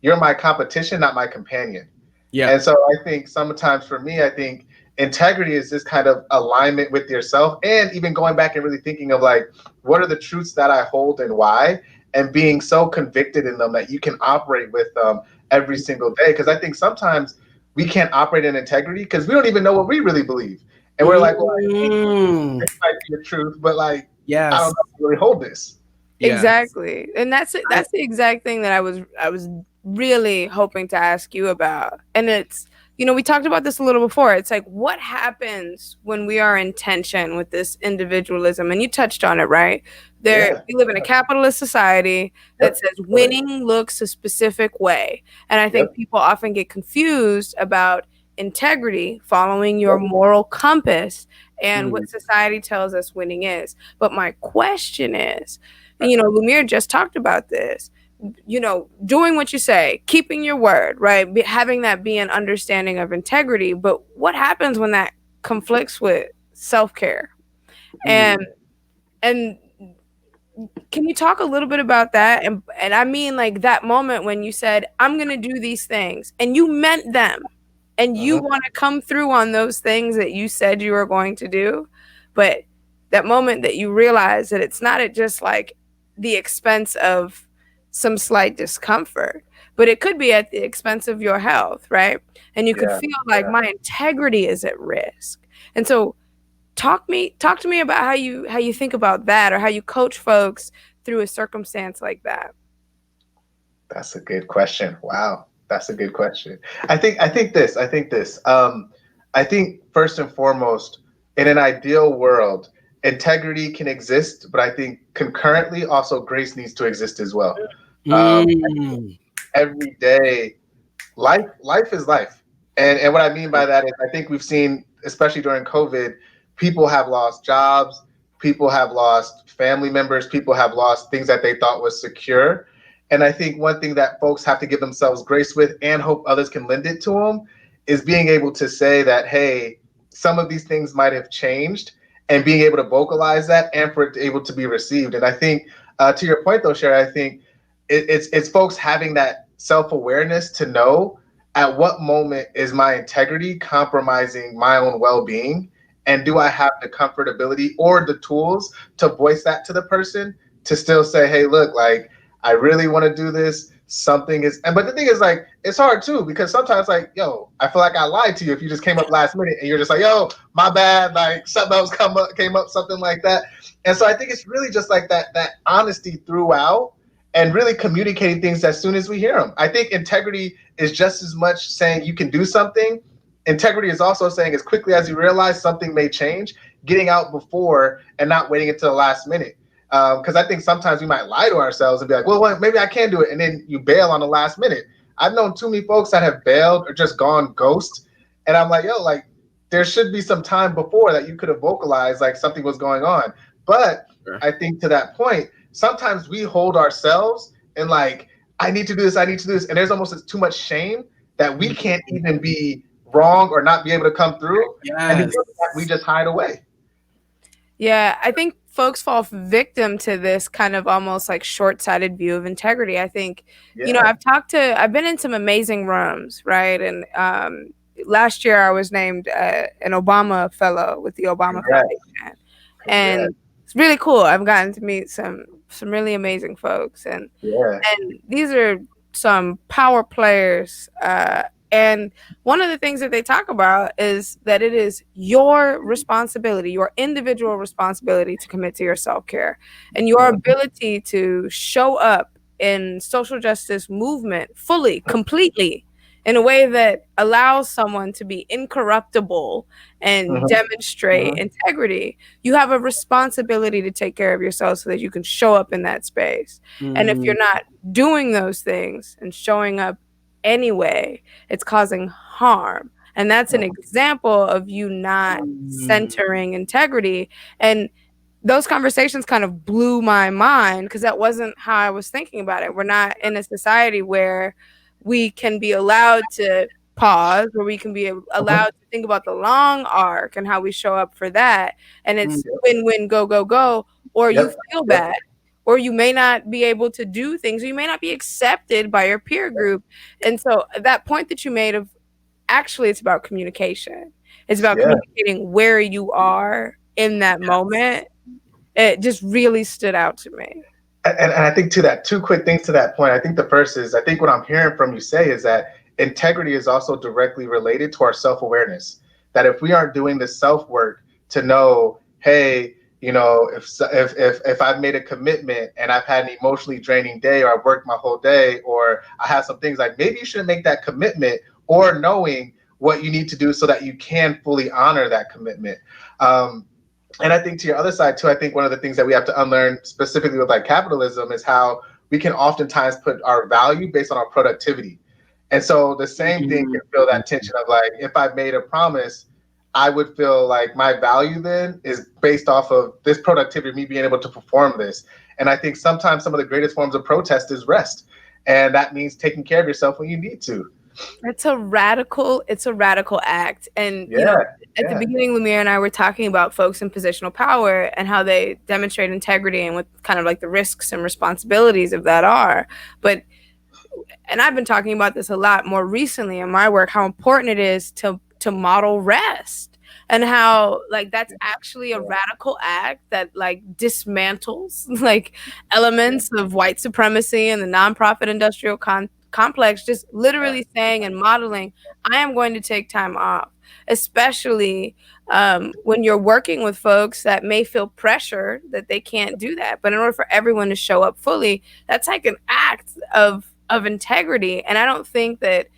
Speaker 3: you're my competition, not my companion. Yeah. And so I think sometimes for me, I think integrity is this kind of alignment with yourself, and even going back and really thinking of, like, what are the truths that I hold and why, and being so convicted in them that you can operate with them every single day. Because I think sometimes we can't operate in integrity because we don't even know what we really believe. And we're like, well, this might be the truth, but, like, I don't know if I really hold this.
Speaker 2: Yes. Exactly. And that's the exact thing that I was really hoping to ask you about. And it's, you know, we talked about this a little before. It's like, what happens when we are in tension with this individualism? And you touched on it, right? We live in a capitalist society that says winning looks a specific way. And I think people often get confused about integrity, following your moral compass, and what society tells us winning is. But my question is, you know, Lumyr just talked about this, you know, doing what you say, keeping your word, right? Having that be an understanding of integrity. But what happens when that conflicts with self-care? And can you talk a little bit about that? And I mean, like, that moment when you said, I'm going to do these things, and you meant them, and you want to come through on those things that you said you were going to do. But that moment that you realize that it's not at just, like, the expense of some slight discomfort, but it could be at the expense of your health, right? And you could feel like my integrity is at risk. And so talk to me about how you think about that, or how you coach folks through a circumstance like that.
Speaker 3: That's a good question. Wow. That's a good question. I think this. I think first and foremost, in an ideal world, integrity can exist, but I think concurrently also grace needs to exist as well. Every day, life is life. And what I mean by that is, I think we've seen, especially during COVID, people have lost jobs, people have lost family members, people have lost things that they thought was secure. And I think one thing that folks have to give themselves grace with, and hope others can lend it to them, is being able to say that, hey, some of these things might have changed, and being able to vocalize that and for it able to be received. And I think, to your point though, Shari, I think it's folks having that self-awareness to know at what moment is my integrity compromising my own well-being, and do I have the comfortability or the tools to voice that to the person to still say, hey, look, like, I really want to do this. Something is, but the thing is, like, it's hard too, because sometimes, like, yo, I feel like I lied to you if you just came up last minute and you're just like, yo, my bad, like, something else came up, something like that. And so I think it's really just like that honesty throughout, and really communicating things as soon as we hear them. I think integrity is just as much saying you can do something integrity is also saying as quickly as you realize something may change, getting out before and not waiting until the last minute. Because I think sometimes we might lie to ourselves and be like, well, maybe I can do it. And then you bail on the last minute. I've known too many folks that have bailed or just gone ghost. And I'm like, yo, like there should be some time before that you could have vocalized like something was going on. But I think to that point, sometimes we hold ourselves and like, I need to do this, I need to do this. And there's almost too much shame that we can't even be wrong or not be able to come through.
Speaker 1: Yes.
Speaker 3: And because of that, we just hide away.
Speaker 2: Yeah, I think folks fall victim to this kind of almost like short-sighted view of integrity. I think, I've been in some amazing rooms, right? And last year I was named an Obama fellow with the Obama Foundation. And it's really cool. I've gotten to meet some really amazing folks. And these are some power players. And one of the things that they talk about is that it is your responsibility, your individual responsibility to commit to your self-care and your ability to show up in social justice movement fully, completely, in a way that allows someone to be incorruptible and demonstrate integrity. You have a responsibility to take care of yourself so that you can show up in that space. And if you're not doing those things and showing up anyway, it's causing harm. And that's an example of you not centering integrity. And those conversations kind of blew my mind because that wasn't how I was thinking about it. We're not in a society where we can be allowed to pause, where we can be allowed to think about the long arc and how we show up for that. And it's win-win, go, go, go, or you feel bad. Or you may not be able to do things, or you may not be accepted by your peer group. And so that point that you made of actually it's about communication. It's about communicating where you are in that moment. It just really stood out to me.
Speaker 3: And I think to that, two quick things to that point. I think the first is, I think what I'm hearing from you say is that integrity is also directly related to our self-awareness. That if we aren't doing the self-work to know, hey, you know, if I've made a commitment and I've had an emotionally draining day, or I've worked my whole day, or I have some things like maybe you shouldn't make that commitment, or knowing what you need to do so that you can fully honor that commitment. And I think to your other side too, I think one of the things that we have to unlearn specifically with like capitalism is how we can oftentimes put our value based on our productivity. And so the same thing can feel that tension of like, if I've made a promise, I would feel like my value then is based off of this productivity, me being able to perform this. And I think sometimes some of the greatest forms of protest is rest. And that means taking care of yourself when you need to.
Speaker 2: It's a radical act. And you know, at the beginning, Lumyr and I were talking about folks in positional power and how they demonstrate integrity and what kind of like the risks and responsibilities of that are. And I've been talking about this a lot more recently in my work, how important it is to model rest, and how like that's actually a radical act that like dismantles like elements of white supremacy and the nonprofit industrial complex, just literally saying and modeling, I am going to take time off, especially when you're working with folks that may feel pressure that they can't do that. But in order for everyone to show up fully, that's like an act of integrity. And I don't think that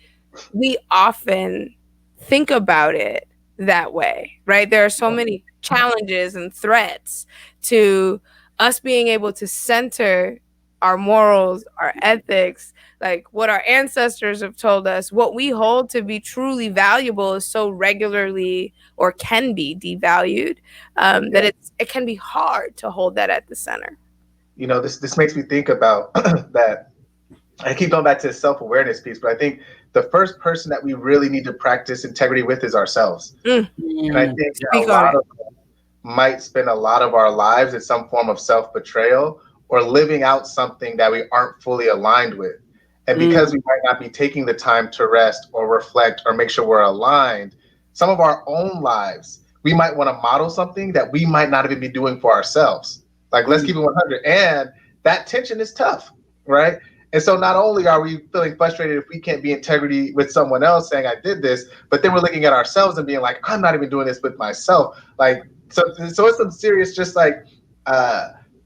Speaker 2: we often think about it that way, right? There are so many challenges and threats to us being able to center our morals, our ethics, like what our ancestors have told us, what we hold to be truly valuable is so regularly or can be devalued that it can be hard to hold that at the center.
Speaker 3: You know, this makes me think about that. I keep going back to the self-awareness piece, but I think the first person that we really need to practice integrity with is ourselves. And I think a lot of us might spend a lot of our lives in some form of self-betrayal or living out something that we aren't fully aligned with. And because we might not be taking the time to rest or reflect or make sure we're aligned, some of our own lives, we might want to model something that we might not even be doing for ourselves. Like, let's keep it 100. And that tension is tough, right? And so not only are we feeling frustrated if we can't be integrity with someone else saying I did this, but then we're looking at ourselves and being like, I'm not even doing this with myself. Like, so it's some serious just like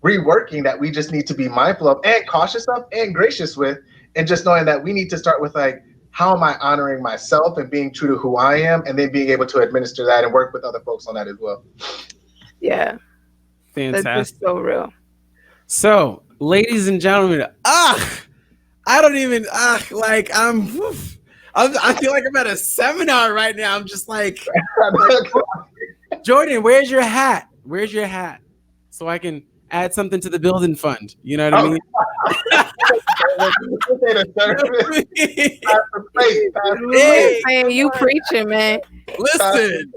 Speaker 3: reworking that we just need to be mindful of and cautious of and gracious with, and just knowing that we need to start with like, how am I honoring myself and being true to who I am, and then being able to administer that and work with other folks on that as well.
Speaker 2: Yeah.
Speaker 1: Fantastic.
Speaker 2: That's just so real.
Speaker 1: So, ladies and gentlemen, I don't even like I feel like I'm at a seminar right now. I'm just like Jordan, where's your hat? Where's your hat? So I can add something to the building fund. You know what I mean?
Speaker 2: Hey, you preaching, man.
Speaker 1: Listen.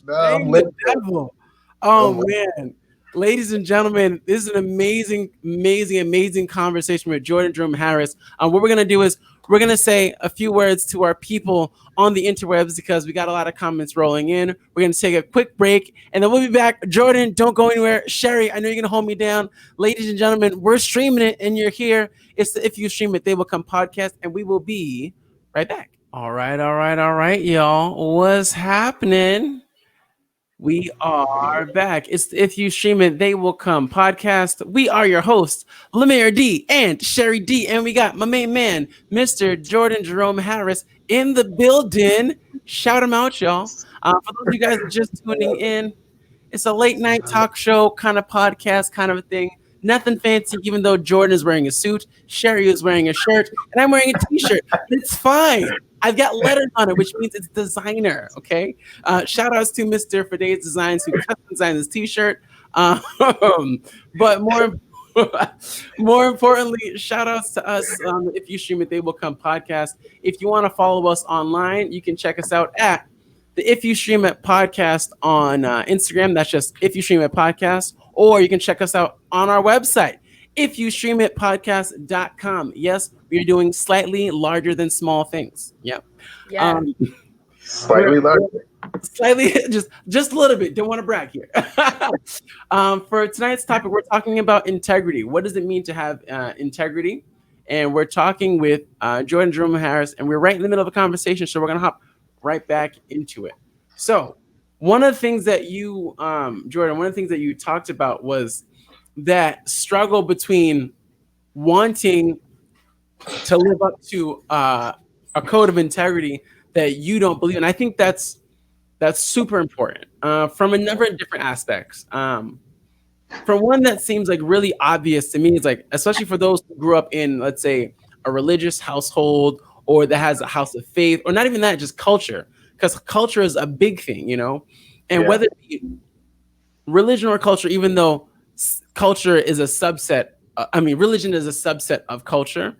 Speaker 1: The devil. Oh man. Ladies and gentlemen, this is an amazing conversation with Jordan Jerome Harris. What we're going to do is we're going to say a few words to our people on the interwebs because we got a lot of comments rolling in. We're going to take a quick break, and then we'll be back. Jordan, don't go anywhere. Shari, I know you're going to hold me down. Ladies and gentlemen, we're streaming it, and you're here. It's the If You Stream It, They Will Come podcast, and we will be right back. All right, y'all. What's happening? We are back. It's the If You Stream It, They Will Come podcast. We are your hosts, Lumyr D and Shari D. And we got my main man, Mr. Jordan Jerome Harris, in the building. Shout him out, y'all. For those of you guys just tuning in, it's a late night talk show kind of podcast kind of a thing. Nothing fancy, even though Jordan is wearing a suit, Shari is wearing a shirt, and I'm wearing a t-shirt. It's fine. I've got letters on it, which means it's designer, okay? Shout outs to Mr. Faday's Designs, who custom designed this t-shirt. But more importantly, shout outs to us If You Stream It, They Will Come podcast. If you want to follow us online, you can check us out at the If You Stream It podcast on Instagram. That's just If You Stream It podcast. Or you can check us out on our website, ifyoustreamitpodcast.com. Yes, we're doing slightly larger than small things. Yep.
Speaker 2: Yeah.
Speaker 3: Slightly larger.
Speaker 1: Slightly, just a little bit. Don't want to brag here. For tonight's topic, we're talking about integrity. What does it mean to have integrity? And we're talking with Jordan Jerome Harris, and we're right in the middle of a conversation, so we're going to hop right back into it. So one of the things that you, Jordan, one of the things that you talked about was that struggle between wanting to live up to a code of integrity that you don't believe in. I think that's super important from a number of different aspects. From one that seems like really obvious to me is like, especially for those who grew up in, let's say, a religious household or that has a house of faith, or not even that, just culture. Because culture is a big thing, you know, and whether it be religion or culture, even though culture is a subset, religion is a subset of culture.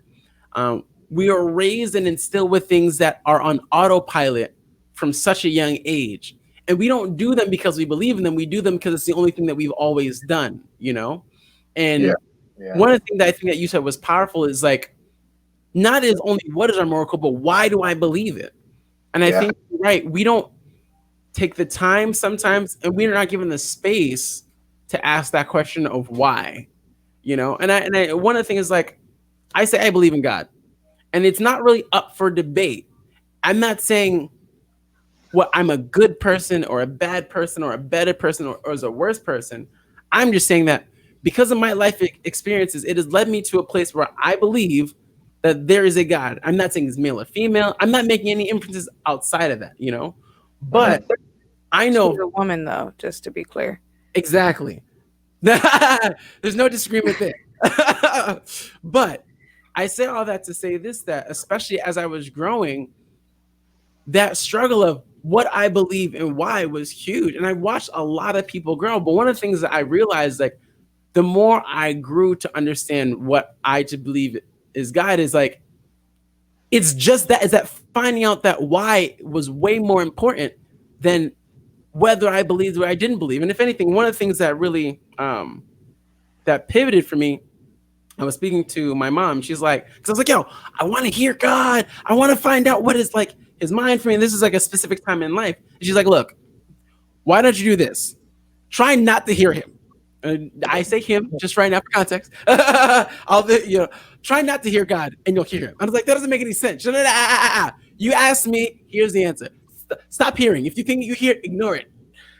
Speaker 1: We are raised and instilled with things that are on autopilot from such a young age. And we don't do them because we believe in them. We do them because it's the only thing that we've always done, you know? And one of the things that I think that you said was powerful is like, not is only what is our moral code, but why do I believe it? And I think you're right, we don't take the time sometimes, and we're not given the space to ask that question of why, you know? And I one of the things is like, I say I believe in God, and it's not really up for debate. I'm not saying I'm a good person or a bad person or a better person or as a worse person. I'm just saying that because of my life experiences, it has led me to a place where I believe that there is a God. I'm not saying it's male or female. I'm not making any inferences outside of that, you know? But I know—
Speaker 2: She's a woman, though, just to be clear.
Speaker 1: Exactly. There's no disagreement there. But I say all that to say this, that especially as I was growing, that struggle of what I believe and why was huge. And I watched a lot of people grow. But one of the things that I realized, like, the more I grew to understand what I to believe is God, is like, it's just that, is that finding out that why was way more important than whether I believed or I didn't believe. And if anything, one of the things that really that pivoted for me, I was speaking to my mom. She's like, because I was like, yo, I want to hear God. I want to find out what is like his mind for me. And this is like a specific time in life. And she's like, look, why don't you do this? Try not to hear him. I say him just right now for context. Try not to hear God and you'll hear him. I was like, that doesn't make any sense. You asked me, here's the answer. Stop hearing. If you think you hear, ignore it.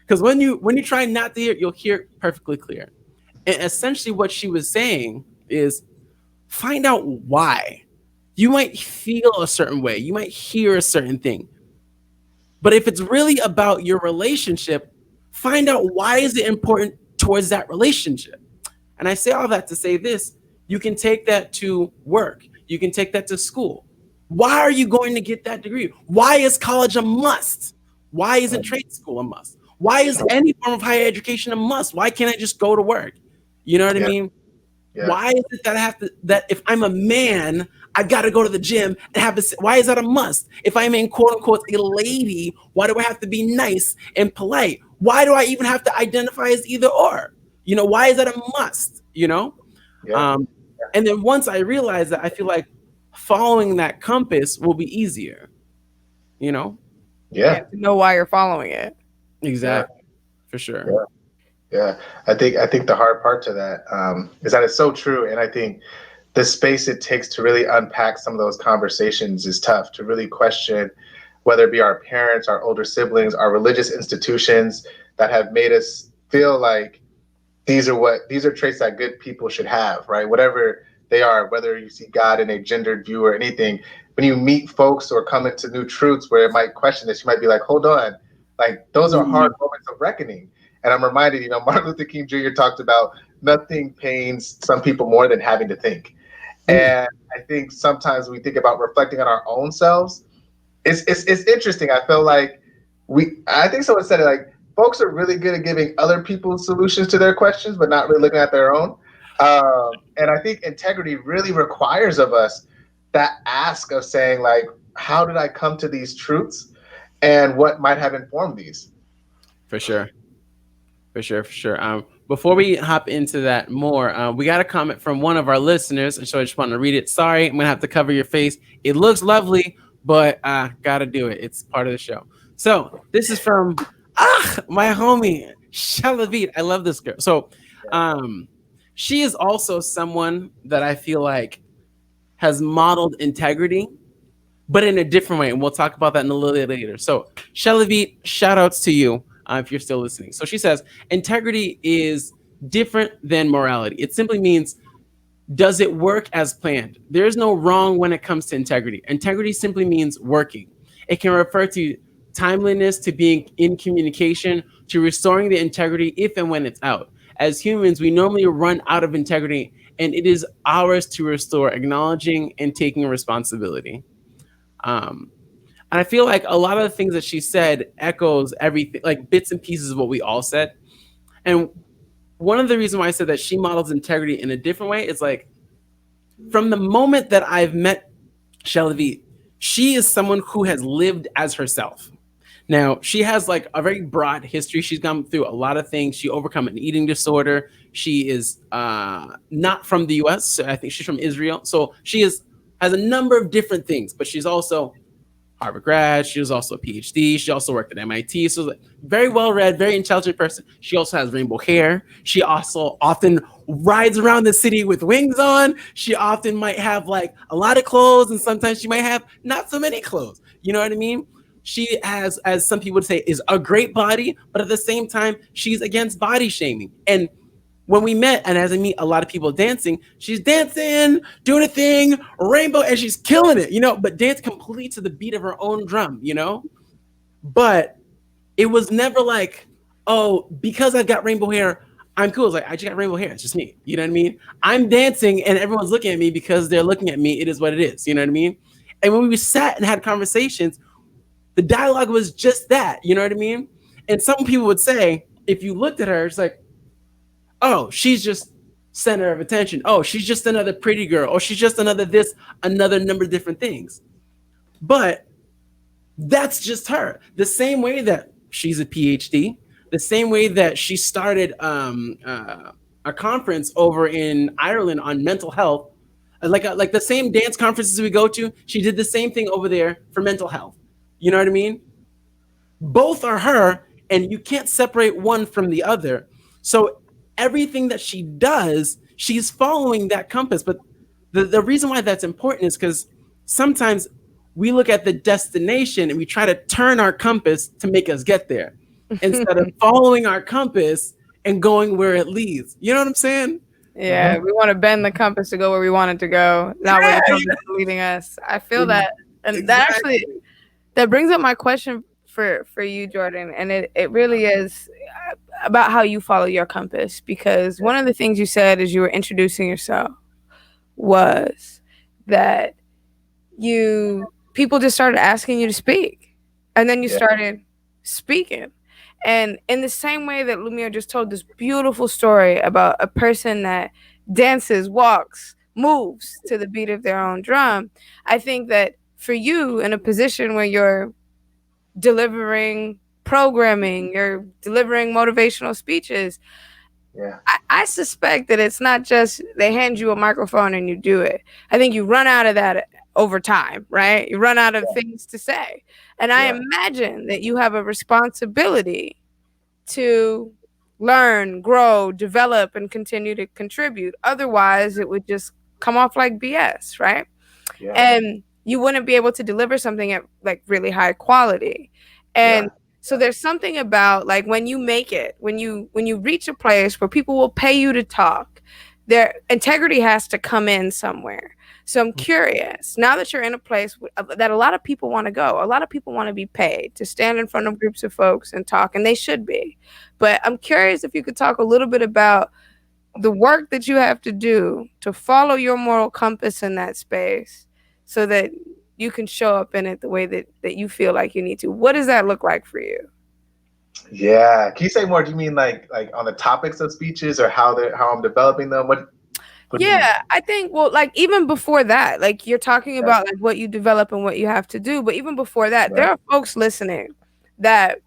Speaker 1: Because when you try not to hear, you'll hear it perfectly clear. And essentially what she was saying is find out why. You might feel a certain way. You might hear a certain thing. But if it's really about your relationship, find out why is it important towards that relationship. And I say all that to say this, you can take that to work. You can take that to school. Why are you going to get that degree? Why is college a must? Why isn't trade school a must? Why is any form of higher education a must? Why can't I just go to work? You know what I mean? Yeah. Why is it that I have to, that if I'm a man, I got to go to the gym and have this? Why is that a must? If I'm in quote unquote a lady, why do I have to be nice and polite? Why do I even have to identify as either or? You know, why is that a must? You know? Yeah. And then once I realize that, I feel like following that compass will be easier, you know?
Speaker 2: Yeah. To know why you're following it.
Speaker 1: Exactly. Yeah. For sure.
Speaker 3: Yeah. I think the hard part to that is that it's so true. And I think the space it takes to really unpack some of those conversations is tough, to really question whether it be our parents, our older siblings, our religious institutions that have made us feel like these are traits that good people should have, right? Whatever they are, whether you see God in a gendered view or anything, when you meet folks or come into new truths where it might question this, you might be like, hold on, like those are hard moments of reckoning. And I'm reminded, Martin Luther King Jr. talked about nothing pains some people more than having to think. And I think sometimes we think about reflecting on our own selves. It's interesting. I feel like I think someone said it, like, folks are really good at giving other people solutions to their questions, but not really looking at their own. And I think integrity really requires of us that ask of saying, like, how did I come to these truths and what might have informed these?
Speaker 1: For sure. Before we hop into that more, we got a comment from one of our listeners, and so I just want to read it. Sorry, I'm going to have to cover your face. It looks lovely, but got to do it. It's part of the show. So this is from my homie, Shari D. I love this girl. So she is also someone that I feel like has modeled integrity, but in a different way. And we'll talk about that in a little bit later. So Shari D, shout outs to you if you're still listening. So she says, integrity is different than morality. It simply means, does it work as planned? There's no wrong when it comes to integrity. Integrity simply means working. It can refer to timeliness, to being in communication, to restoring the integrity if and when it's out. As humans, we normally run out of integrity, and it is ours to restore, acknowledging and taking responsibility. And I feel like a lot of the things that she said echoes everything, like bits and pieces of what we all said. And one of the reasons why I said that she models integrity in a different way is, like, from the moment that I've met Shari D, she is someone who has lived as herself. Now, she has like a very broad history. She's gone through a lot of things. She overcome an eating disorder. She is not from the US. So I think she's from Israel. So she has a number of different things, but she's also Harvard grad. She was also a PhD. She also worked at MIT. So like, very well-read, very intelligent person. She also has rainbow hair. She also often rides around the city with wings on. She often might have like a lot of clothes, and sometimes she might have not so many clothes. You know what I mean? She has, as some people would say, is a great body, but at the same time, she's against body shaming. And when we met, and as I meet a lot of people dancing, she's dancing, doing a thing, rainbow, and she's killing it, but dance completely to the beat of her own drum, But it was never like, oh, because I've got rainbow hair, I'm cool. It's like, I just got rainbow hair. It's just me. You know what I mean? I'm dancing and everyone's looking at me because they're looking at me. It is what it is. You know what I mean? And when we sat and had conversations, the dialogue was just that. You know what I mean? And some people would say, if you looked at her, it's like, oh, she's just center of attention. Oh, she's just another pretty girl. Or she's just another this, another number of different things. But that's just her. The same way that she's a PhD, the same way that she started a conference over in Ireland on mental health, like the same dance conferences we go to, she did the same thing over there for mental health. You know what I mean? Both are her, and you can't separate one from the other. So everything that she does, she's following that compass. But the reason why that's important is because sometimes we look at the destination and we try to turn our compass to make us get there instead of following our compass and going where it leads. You know what I'm saying?
Speaker 2: Yeah, we want to bend the compass to go where we want it to go, not where the compass is leading us. I feel that, and that brings up my question for you, Jordan, and it really is about how you follow your compass, because one of the things you said as you were introducing yourself was that people just started asking you to speak, and then you started speaking. And in the same way that Lumyr just told this beautiful story about a person that dances, walks, moves to the beat of their own drum, I think that for you, in a position where you're delivering programming, you're delivering motivational speeches, I suspect that it's not just they hand you a microphone and you do it. I think you run out of that over time, right? You run out of things to say. And I imagine that you have a responsibility to learn, grow, develop, and continue to contribute. Otherwise, it would just come off like BS, right? Yeah. And you wouldn't be able to deliver something at like really high quality. And so there's something about like when you make it, when you reach a place where people will pay you to talk, their integrity has to come in somewhere. So I'm curious, now that you're in a place that a lot of people want to go, a lot of people want to be paid to stand in front of groups of folks and talk, and they should be. But I'm curious if you could talk a little bit about the work that you have to do to follow your moral compass in that space so that you can show up in it the way that you feel like you need to. What does that look like for you?
Speaker 3: Yeah. Can you say more? Do you mean like on the topics of speeches or how I'm developing them? What
Speaker 2: I think, well, like even before that, like you're talking about like what you develop and what you have to do. But even before that, there are folks listening that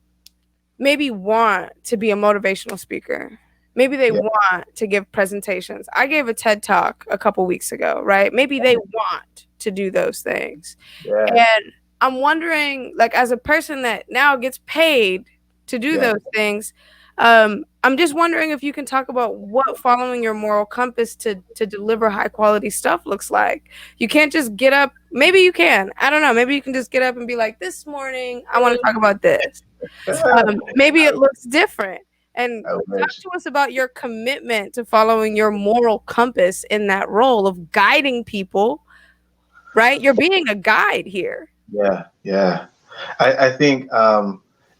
Speaker 2: maybe want to be a motivational speaker. Maybe they want to give presentations. I gave a TED Talk a couple weeks ago, right? Maybe they want to do those things. Yeah. And I'm wondering, like, as a person that now gets paid to do those things, I'm just wondering if you can talk about what following your moral compass to deliver high quality stuff looks like. You can't just get up. Maybe you can. I don't know. Maybe you can just get up and be like, this morning, I want to talk about this. Maybe it looks different. And talk to us about your commitment to following your moral compass in that role of guiding people, right? You're being a guide here.
Speaker 3: Yeah. I think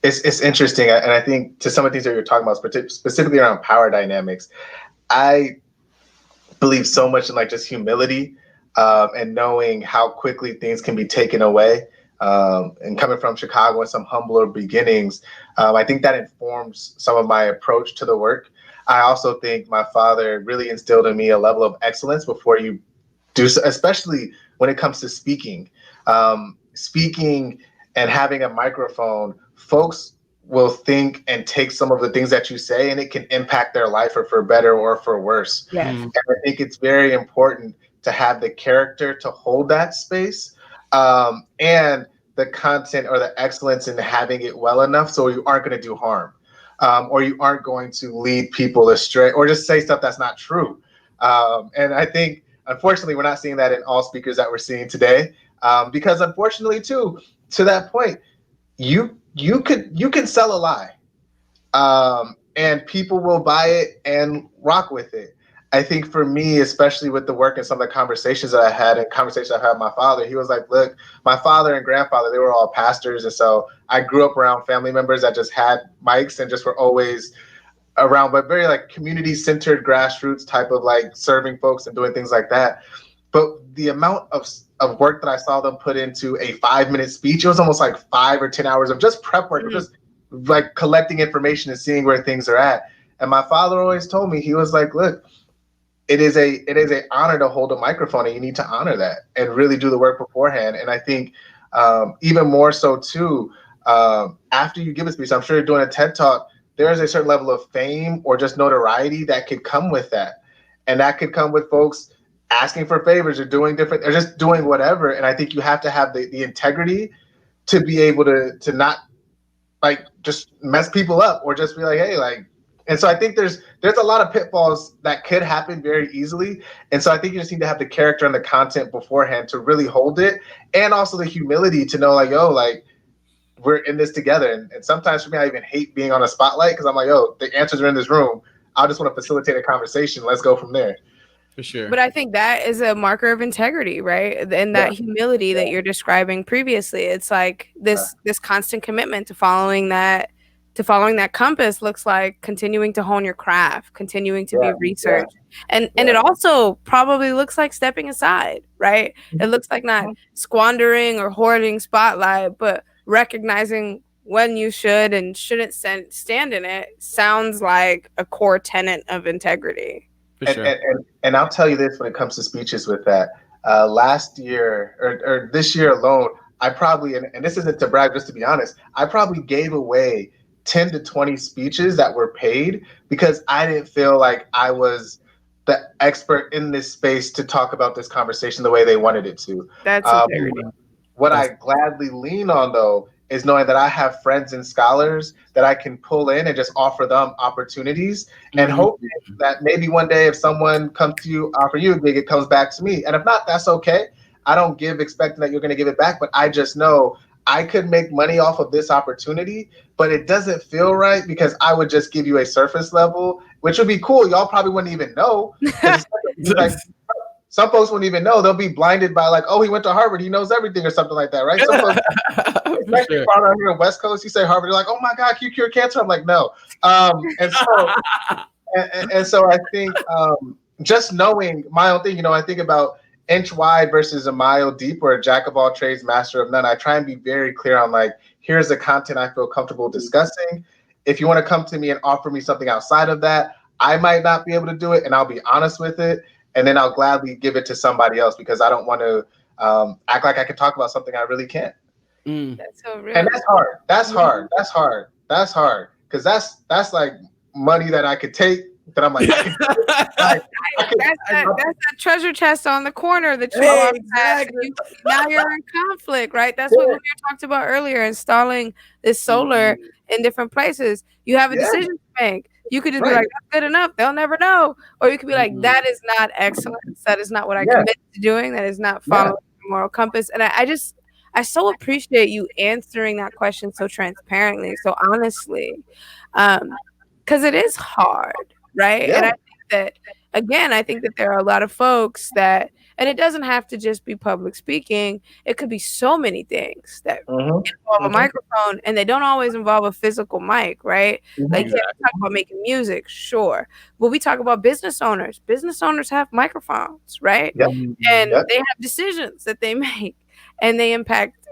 Speaker 3: it's interesting. And I think to some of the things that you're talking about, specifically around power dynamics, I believe so much in like just humility and knowing how quickly things can be taken away. And coming from Chicago and some humbler beginnings, I think that informs some of my approach to the work. I also think my father really instilled in me a level of excellence before you do so, especially when it comes to speaking. Speaking and having a microphone, folks will think and take some of the things that you say and it can impact their life or for better or for worse. Yes. And I think it's very important to have the character to hold that space and the content or the excellence in having it well enough so you aren't going to do harm or you aren't going to lead people astray or just say stuff that's not true. And I think, unfortunately, we're not seeing that in all speakers that we're seeing today because unfortunately, too, to that point, you can sell a lie and people will buy it and rock with it. I think for me, especially with the work and some of the conversations that I had and conversations I had with my father, he was like, look, my father and grandfather, they were all pastors. And so I grew up around family members that just had mics and just were always around, but very like community centered grassroots type of like serving folks and doing things like that. But the amount of work that I saw them put into a 5-minute speech, it was almost like 5 or 10 hours of just prep work, just like collecting information and seeing where things are at. And my father always told me, he was like, look, it is a honor to hold a microphone and you need to honor that and really do the work beforehand. And I think even more so too, after you give a speech, I'm sure you're doing a TED Talk, there is a certain level of fame or just notoriety that could come with that. And that could come with folks asking for favors or doing different or just doing whatever. And I think you have to have the integrity to be able to not like just mess people up or just be like, hey, like, and so I think there's a lot of pitfalls that could happen very easily. And so I think you just need to have the character and the content beforehand to really hold it. And also the humility to know like, yo, like we're in this together. And sometimes for me, I even hate being on a spotlight because I'm like, oh, the answers are in this room. I just want to facilitate a conversation. Let's go from there.
Speaker 1: For sure.
Speaker 2: But I think that is a marker of integrity, right? And that humility that you're describing previously. It's like this constant commitment to following that compass looks like continuing to hone your craft, continuing to be researched. And it also probably looks like stepping aside, right? It looks like not squandering or hoarding spotlight, but recognizing when you should and shouldn't stand in it. Sounds like a core tenet of integrity.
Speaker 3: And I'll tell you this when it comes to speeches with that. Last year or this year alone, I probably, and this isn't to brag, just to be honest, I probably gave away 10 to 20 speeches that were paid because I didn't feel like I was the expert in this space to talk about this conversation the way they wanted it to.
Speaker 2: That's integrity.
Speaker 3: What I gladly lean on, though, is knowing that I have friends and scholars that I can pull in and just offer them opportunities and hope that maybe one day if someone comes to you, offer you a gig, it comes back to me. And if not, that's okay. I don't give expecting that you're going to give it back, but I just know I could make money off of this opportunity, but it doesn't feel right because I would just give you a surface level, which would be cool. Y'all probably wouldn't even know. Like, some folks wouldn't even know. They'll be blinded by like, oh, he went to Harvard. He knows everything or something like that, right? Some folks, especially out here in West Coast, you say Harvard, they're like, oh my God, can you cure cancer? I'm like, no. And so I think just knowing my own thing, I think about inch wide versus a mile deep or a jack of all trades, master of none. I try and be very clear on like, here's the content I feel comfortable discussing. If you want to come to me and offer me something outside of that, I might not be able to do it, and I'll be honest with it. And then I'll gladly give it to somebody else because I don't want to act like I can talk about something I really can't.
Speaker 2: That's so real.
Speaker 3: And that's hard. That's hard. Because that's like money that I could take that I'm like,
Speaker 2: that's that treasure chest on the corner that you exactly. Now you're in conflict, right? That's what we talked about earlier, installing this solar in different places. You have a decision to make. You could just be like, that's good enough. They'll never know. Or you could be like, that is not excellence. That is not what I committed to doing. That is not following the moral compass. And I so appreciate you answering that question so transparently, so honestly, because it is hard, right? And I think that there are a lot of folks that, and it doesn't have to just be public speaking. It could be so many things that involve a microphone, and they don't always involve a physical mic, right? Like, talk about making music, sure. But we talk about business owners. Business owners have microphones, right? And they have decisions that they make, and they impact,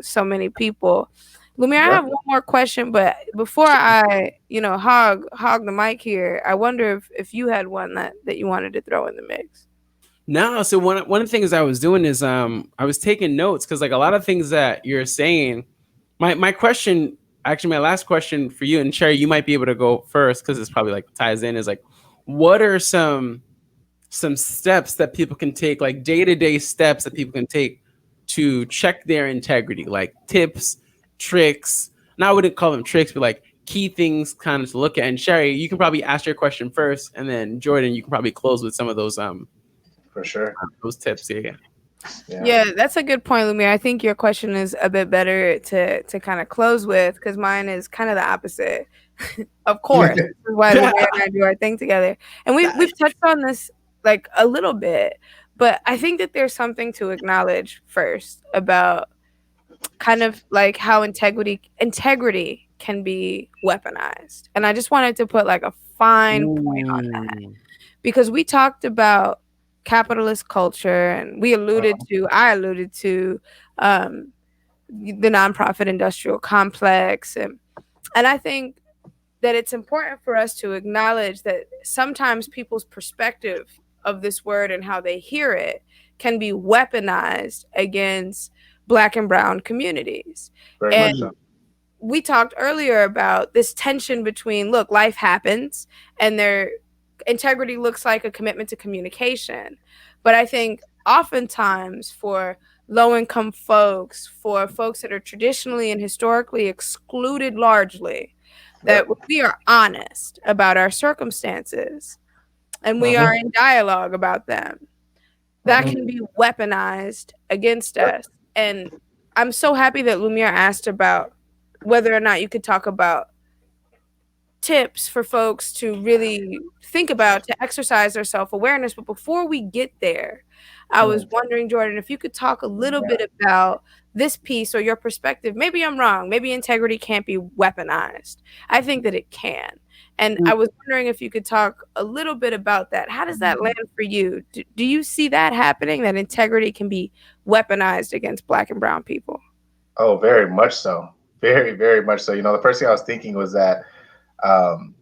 Speaker 2: so many people. Lumyr, I have one more question, but before I, hog the mic here, I wonder if you had one that you wanted to throw in the mix.
Speaker 1: No, so one of the things I was doing is I was taking notes because like a lot of things that you're saying, my question, actually my last question for you, and Shari, you might be able to go first because it's probably like ties in, is like, what are some steps that people can take, like day-to-day steps that people can take to check their integrity, like tips, tricks, and I wouldn't call them tricks, but like key things kind of to look at. And Shari, you can probably ask your question first, and then Jordan, you can probably close with some of those
Speaker 3: for sure,
Speaker 1: those tips.
Speaker 2: Yeah, that's a good point, Lumyr. I think your question is a bit better to kind of close with, because mine is kind of the opposite. Of course, this is why Lumyr and I do our thing together, and we've touched on this like a little bit, but I think that there's something to acknowledge first about kind of like how integrity can be weaponized, and I just wanted to put like a fine point on that, because we talked about capitalist culture, and I alluded to the nonprofit industrial complex, and I think that it's important for us to acknowledge that sometimes people's perspective of this word and how they hear it can be weaponized against Black and brown communities.
Speaker 3: Very much so.
Speaker 2: We talked earlier about this tension between, look, life happens, and their integrity looks like a commitment to communication. But I think oftentimes for low-income folks, for folks that are traditionally and historically excluded largely, that we are honest about our circumstances and we are in dialogue about them, that can be weaponized against us. And I'm so happy that Lumyr asked about whether or not you could talk about tips for folks to really think about to exercise their self-awareness. But before we get there, I was wondering, Jordan, if you could talk a little bit about this piece or your perspective. Maybe I'm wrong. Maybe integrity can't be weaponized. I think that it can. And I was wondering if you could talk a little bit about that. How does that land for you? Do you see that happening, that integrity can be weaponized against Black and brown people?
Speaker 3: Oh, very much so. Very, very much so. You know, the first thing I was thinking was that, and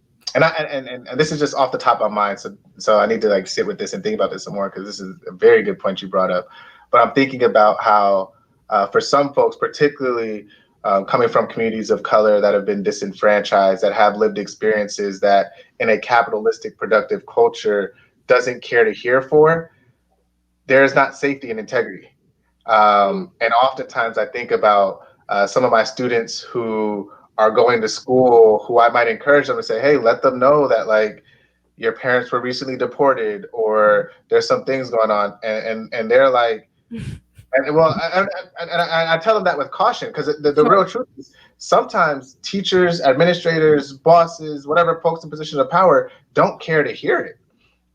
Speaker 3: this is just off the top of my mind, so I need to like sit with this and think about this some more, because this is a very good point you brought up. But I'm thinking about how for some folks, particularly coming from communities of color that have been disenfranchised, that have lived experiences that in a capitalistic productive culture doesn't care to hear for, there is not safety and integrity. And oftentimes I think about some of my students who are going to school, who I might encourage them to say, hey, let them know that like your parents were recently deported, or there's some things going on. And they're like, I tell them that with caution, because the real truth is sometimes teachers, administrators, bosses, whatever folks in positions of power don't care to hear it.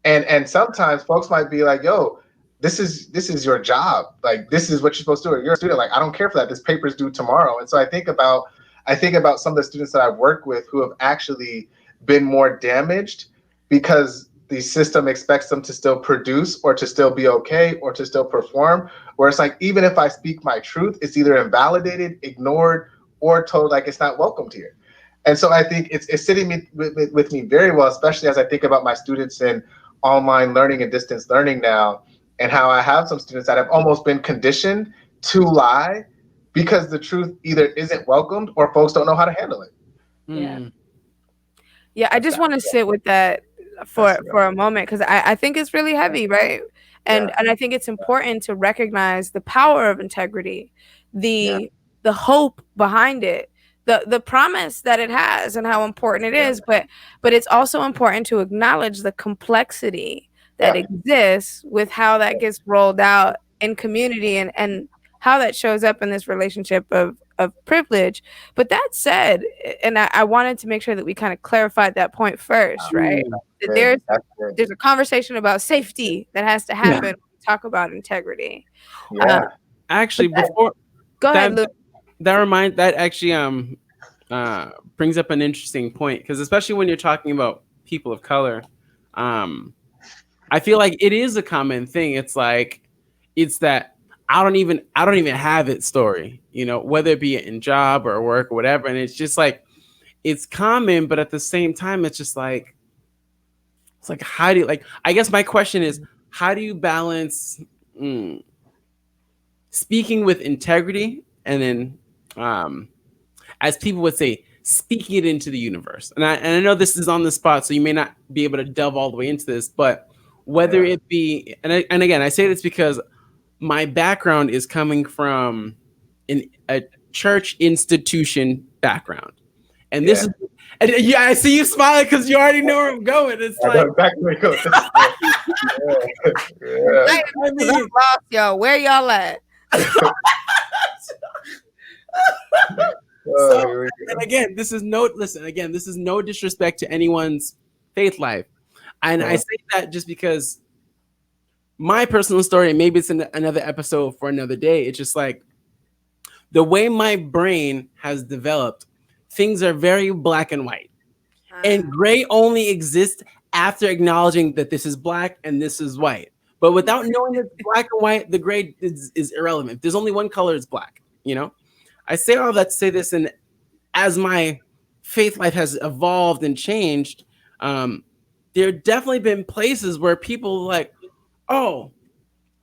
Speaker 3: And sometimes folks might be like, yo, this is your job. Like, this is what you're supposed to do. You're a student. Like, I don't care for that. This paper's due tomorrow. And so I think about some of the students that I've worked with who have actually been more damaged because the system expects them to still produce, or to still be okay, or to still perform. Where it's like, even if I speak my truth, it's either invalidated, ignored, or told like it's not welcomed here. And so I think it's sitting with me very well, especially as I think about my students in online learning and distance learning now, and how I have some students that have almost been conditioned to lie because the truth either isn't welcomed or folks don't know how to handle it.
Speaker 2: Yeah, I just want to sit with that for a moment, because I think it's really heavy, right? And I think it's important to recognize the power of integrity, the hope behind it, the promise that it has, and how important it is. But it's also important to acknowledge the complexity that exists with how that gets rolled out in community, and how that shows up in this relationship of privilege. But that said, and I wanted to make sure that we kind of clarified that point first, right? There's a conversation about safety that has to happen when we talk about integrity.
Speaker 1: Actually, before
Speaker 2: go ahead, Luke.
Speaker 1: That actually brings up an interesting point, because especially when you're talking about people of color, I feel like it is a common thing. It's that I don't even have it story, you know, whether it be in job or work or whatever. And it's just like, it's common, but at the same time, it's just like, how do you, like, I guess my question is, how do you balance speaking with integrity and then, as people would say, speaking it into the universe? And I know this is on the spot, so you may not be able to delve all the way into this, but whether it be, and again, I say this because my background is coming from a church institution background. And this is, and I see you smiling because you already know where I'm going. It's like,
Speaker 2: I mean, I'm lost, yo. Where y'all at?
Speaker 1: So, and again, this is no disrespect to anyone's faith life. And I say that just because my personal story, and maybe it's another episode for another day, it's just like the way my brain has developed, things are very black and white. And gray only exists after acknowledging that this is black and this is white. But without knowing it's black and white, the gray is irrelevant. If there's only one color, it's black, you know? I say all that to say this, and as my faith life has evolved and changed, there have definitely been places where people are like, oh,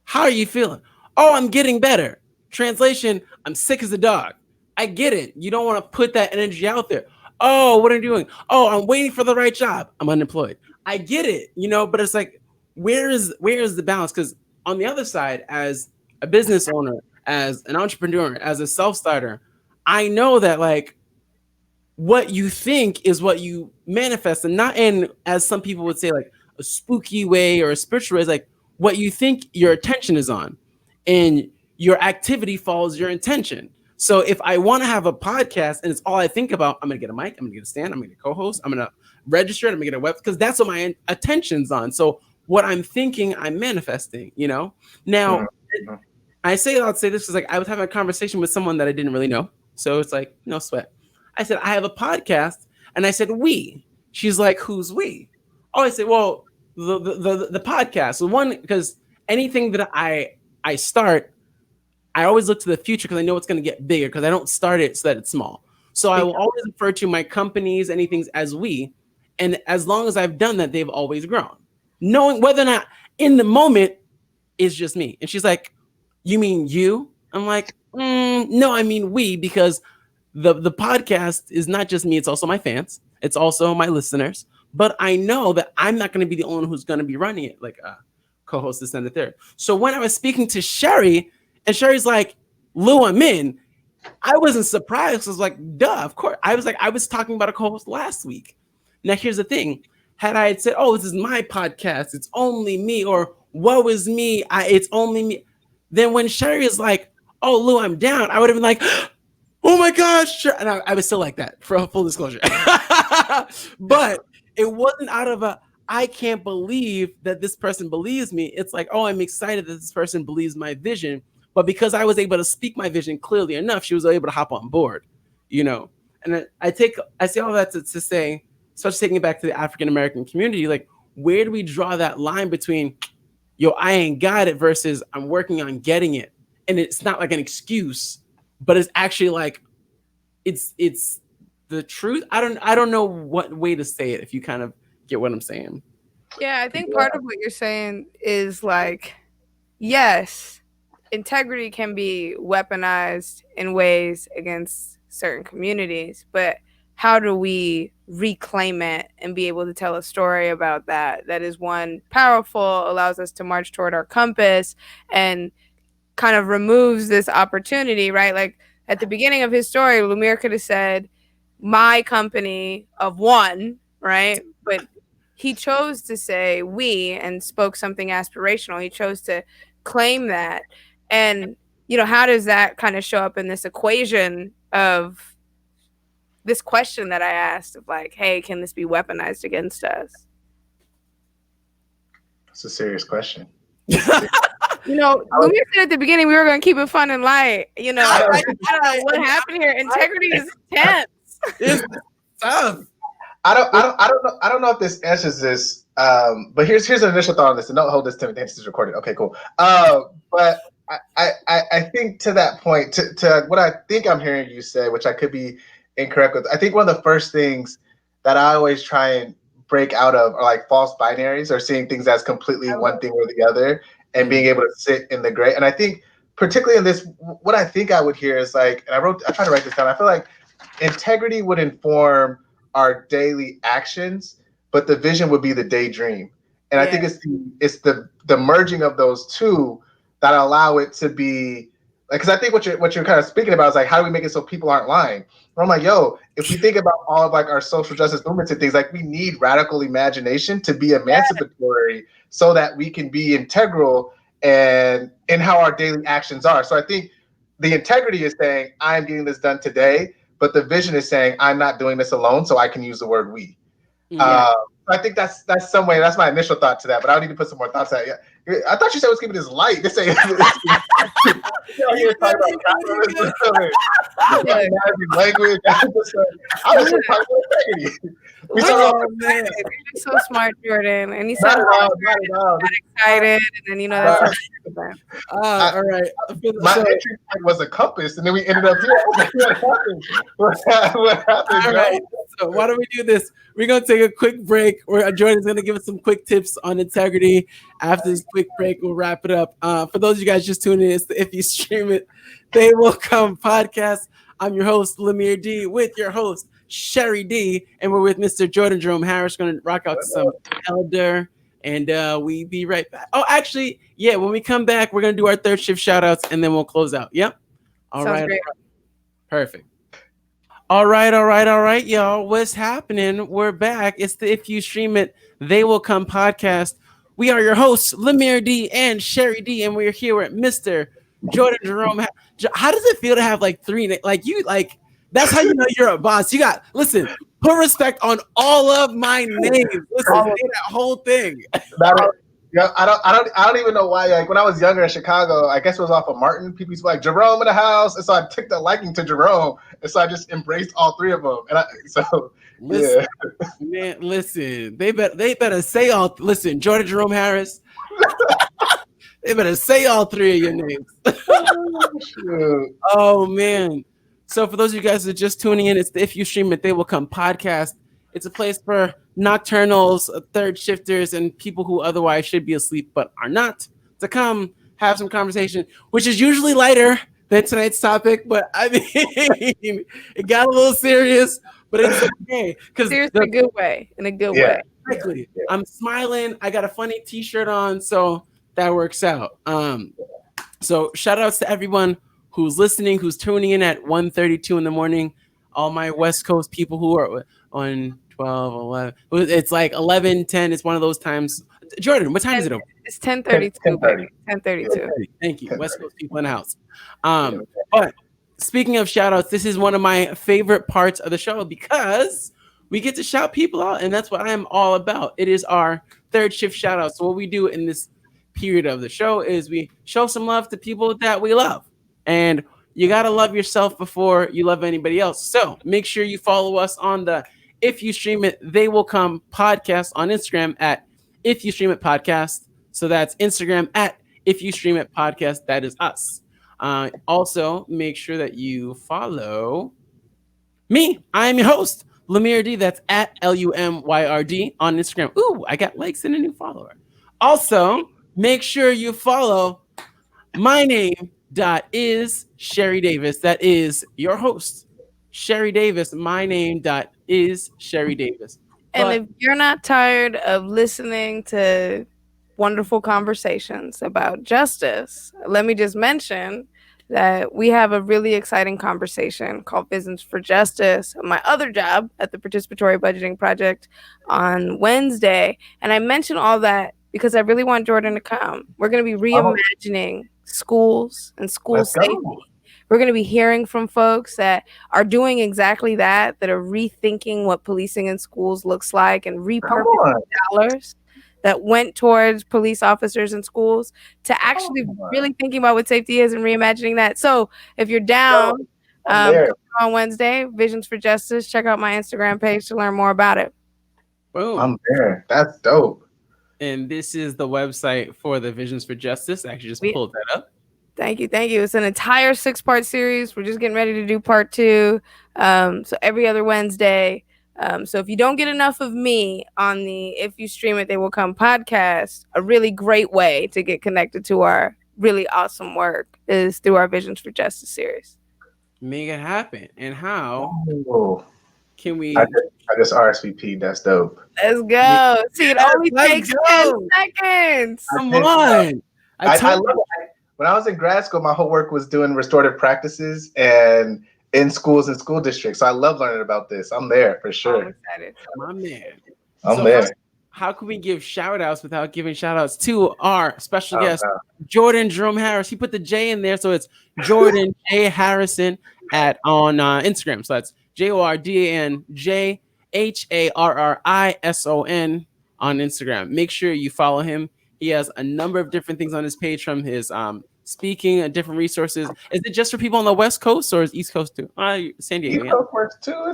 Speaker 1: how are you feeling? Oh, I'm getting better. Translation, I'm sick as a dog. I get it. You don't want to put that energy out there. Oh, what are you doing? Oh, I'm waiting for the right job. I'm unemployed. I get it, you know, but it's like, where is the balance? Because on the other side, as a business owner, as an entrepreneur, as a self-starter, I know that like what you think is what you manifest, and not in, as some people would say, like a spooky way or a spiritual way. It's like what you think your attention is on, and your activity follows your intention. So if I want to have a podcast and it's all I think about, I'm gonna get a mic, I'm gonna get a stand, I'm gonna get a co-host, I'm gonna register it, I'm gonna get a web, because that's what my attention's on. So what I'm thinking, I'm manifesting, you know? Now, I say I'll say this is like I was having a conversation with someone that I didn't really know. So it's like, no sweat. I said, I have a podcast, and I said, we. She's like, who's we? Oh, I said, well, the podcast. So one, because anything that I start, I always look to the future because I know it's going to get bigger, because I don't start it so that it's small. So I will always refer to my companies, anything as we. And as long as I've done that, they've always grown. Knowing whether or not in the moment is just me. And she's like, you mean you? I'm like, no, I mean we, because the podcast is not just me. It's also my fans. It's also my listeners. But I know that I'm not going to be the only one who's going to be running it, like co-host this and the third. So when I was speaking to Shari, and Shari's like, Lou, I'm in, I wasn't surprised. I was like, duh, of course. I was talking about a co-host last week. Now, here's the thing. Had I said, oh, this is my podcast, it's only me, or woe is me, it's only me. Then when Shari is like, oh, Lou, I'm down, I would have been like, oh my gosh. And I was still like that, for full disclosure. But it wasn't out of I can't believe that this person believes me. It's like, oh, I'm excited that this person believes my vision. But because I was able to speak my vision clearly enough, she was able to hop on board, you know. And I say all that to say, especially taking it back to the African-American community, like, where do we draw that line between, yo, I ain't got it versus I'm working on getting it? And it's not like an excuse, but it's actually like, it's the truth. I don't know what way to say it, if you kind of get what I'm saying.
Speaker 2: Yeah, I think part of what you're saying is like, yes, integrity can be weaponized in ways against certain communities, but how do we reclaim it and be able to tell a story about that is, one, powerful, allows us to march toward our compass, and kind of removes this opportunity, right? Like at the beginning of his story, Lumyr could have said, my company of one, right? But he chose to say we and spoke something aspirational. He chose to claim that. And, you know, how does that kind of show up in this equation of this question that I asked of like, hey, can this be weaponized against us?
Speaker 3: That's a serious question.
Speaker 2: You know, Lumyr said at the beginning we were going to keep it fun and light. You know, I don't know what happened here. Integrity is tense.
Speaker 1: It's tough.
Speaker 3: I don't know if this answers this. But here's an initial thought on this, and don't hold this to me. This is recorded. Okay, cool. But I think to that point, to what I think I'm hearing you say, which I could be incorrect with, I think one of the first things that I always try and break out of are like false binaries, or seeing things as completely one thing or the other, and being able to sit in the gray. And I think particularly in this, what I think I would hear is like, and I tried to write this down. I feel like integrity would inform our daily actions, but the vision would be the daydream. And I think it's the merging of those two that allow it to be like, because I think what you're kind of speaking about is like, how do we make it so people aren't lying? And I'm like, yo, if we think about all of like our social justice movements and things, like we need radical imagination to be emancipatory so that we can be integral and in how our daily actions are. So I think the integrity is saying, I'm getting this done today, but the vision is saying, I'm not doing this alone, so I can use the word we. I think that's some way. That's my initial thought to that, but I need to put some more thoughts out. Yeah, I thought you said it was keeping this light. This ain't. You were talking about language. I was just talking about integrity.
Speaker 2: Man, you're so smart, Jordan. And he said, got excited, and then you know that's
Speaker 1: all right.
Speaker 3: My entry point was a compass, and then we ended up here. What happened?
Speaker 1: All right. So why don't we do this? We're gonna take a quick break. Jordan's gonna give us some quick tips on integrity. After this quick break, we'll wrap it up. For those of you guys just tuning in, it's the If You Stream It, They Will Come podcast. I'm your host, Lumyr D, with your host, Shari D, and we're with Mr. Jordan Jerome Harris. Going to rock out to some Elder, and we be right back. Oh, actually, yeah, when we come back, we're going to do our third shift shout outs, and then we'll close out. Yep. All right.
Speaker 2: Great.
Speaker 1: Perfect. All right, y'all. What's happening? We're back. It's the If You Stream It, They Will Come podcast. We are your hosts, Lumyr D and Shari D, and we're here with Mr. Jordan Jerome. How does it feel to have like 3 like you like? That's how you know you're a boss. You got put respect on all of my names. Listen, say that whole thing.
Speaker 3: Yeah, I don't even know why. Like when I was younger in Chicago, I guess it was off of Martin. People used to be like Jerome in the house, and so I took the liking to Jerome, and so I just embraced all 3 of them.
Speaker 1: Listen, man, listen. They better say all. Listen, Jordan Jerome Harris. They better say all 3 of your names. Oh man. So for those of you guys that are just tuning in, it's the If You Stream It, They Will Come podcast. It's a place for nocturnals, third shifters, and people who otherwise should be asleep but are not to come have some conversation, which is usually lighter than tonight's topic. But I mean, it got a little serious, but it's okay.
Speaker 2: Seriously, in a good way.
Speaker 1: Exactly. I'm smiling. I got a funny T-shirt on, so that works out. So shout outs to everyone who's listening, who's tuning in at 1:32 in the morning. All my West Coast people who are on 12, 11. It's like 11, 10. It's one of those times. Jordan, what time is it over?
Speaker 2: It's 10:32, baby. 10:32.
Speaker 1: Thank you. West Coast people in the house. But speaking of shout outs, this is one of my favorite parts of the show because we get to shout people out, and that's what I am all about. It is our third shift shout out. So what we do in this period of the show is we show some love to people that we love. And you got to love yourself before you love anybody else. So make sure you follow us on the If You Stream It, They Will Come podcast on Instagram at If You Stream It Podcast. So that's Instagram at If You Stream It Podcast. That is us. Also, make sure that you follow me. I am your host, Lumyr D. That's at LUMYRD on Instagram. Ooh, I got likes and a new follower. Also, make sure you follow my name. Is Shari Davis. That is your host, Shari Davis. My name is Shari Davis.
Speaker 2: And if you're not tired of listening to wonderful conversations about justice, let me just mention that we have a really exciting conversation called Visions for Justice, my other job at the Participatory Budgeting Project on Wednesday. And I mention all that because I really want Jordan to come. We're going to be reimagining schools and school safety. We're going to be hearing from folks that are doing exactly that are rethinking what policing in schools looks like and repurposing dollars that went towards police officers in schools to actually really thinking about what safety is and reimagining that. So if you're down on Wednesday, Visions for Justice, check out my Instagram page to learn more about it.
Speaker 1: Boom.
Speaker 3: I'm there. That's dope.
Speaker 1: And this is the website for the Visions for Justice. I actually just pulled that up.
Speaker 2: Thank you. It's an entire 6-part series. We're just getting ready to do part 2. So every other Wednesday. So if you don't get enough of me on the If You Stream It, They Will Come podcast, a really great way to get connected to our really awesome work is through our Visions for Justice series.
Speaker 1: Make it happen. And how can we...
Speaker 3: I just RSVP'd. That's dope.
Speaker 2: Let's go. See, it only takes 10 seconds.
Speaker 1: Come on.
Speaker 3: I love it. When I was in grad school, my whole work was doing restorative practices and in schools and school districts. So I love learning about this. I'm there for sure.
Speaker 2: I'm excited.
Speaker 1: My man.
Speaker 3: I'm there.
Speaker 1: How can we give shout outs without giving shout outs to our special guest, Jordan Jerome Harris? He put the J in there. So it's Jordan J. Harrison on Instagram. So that's JordanJharrison on Instagram. Make sure you follow him. He has a number of different things on his page, from his speaking and different resources. Is it just for people on the West Coast or is East Coast too? San Diego.
Speaker 3: East Coast works too.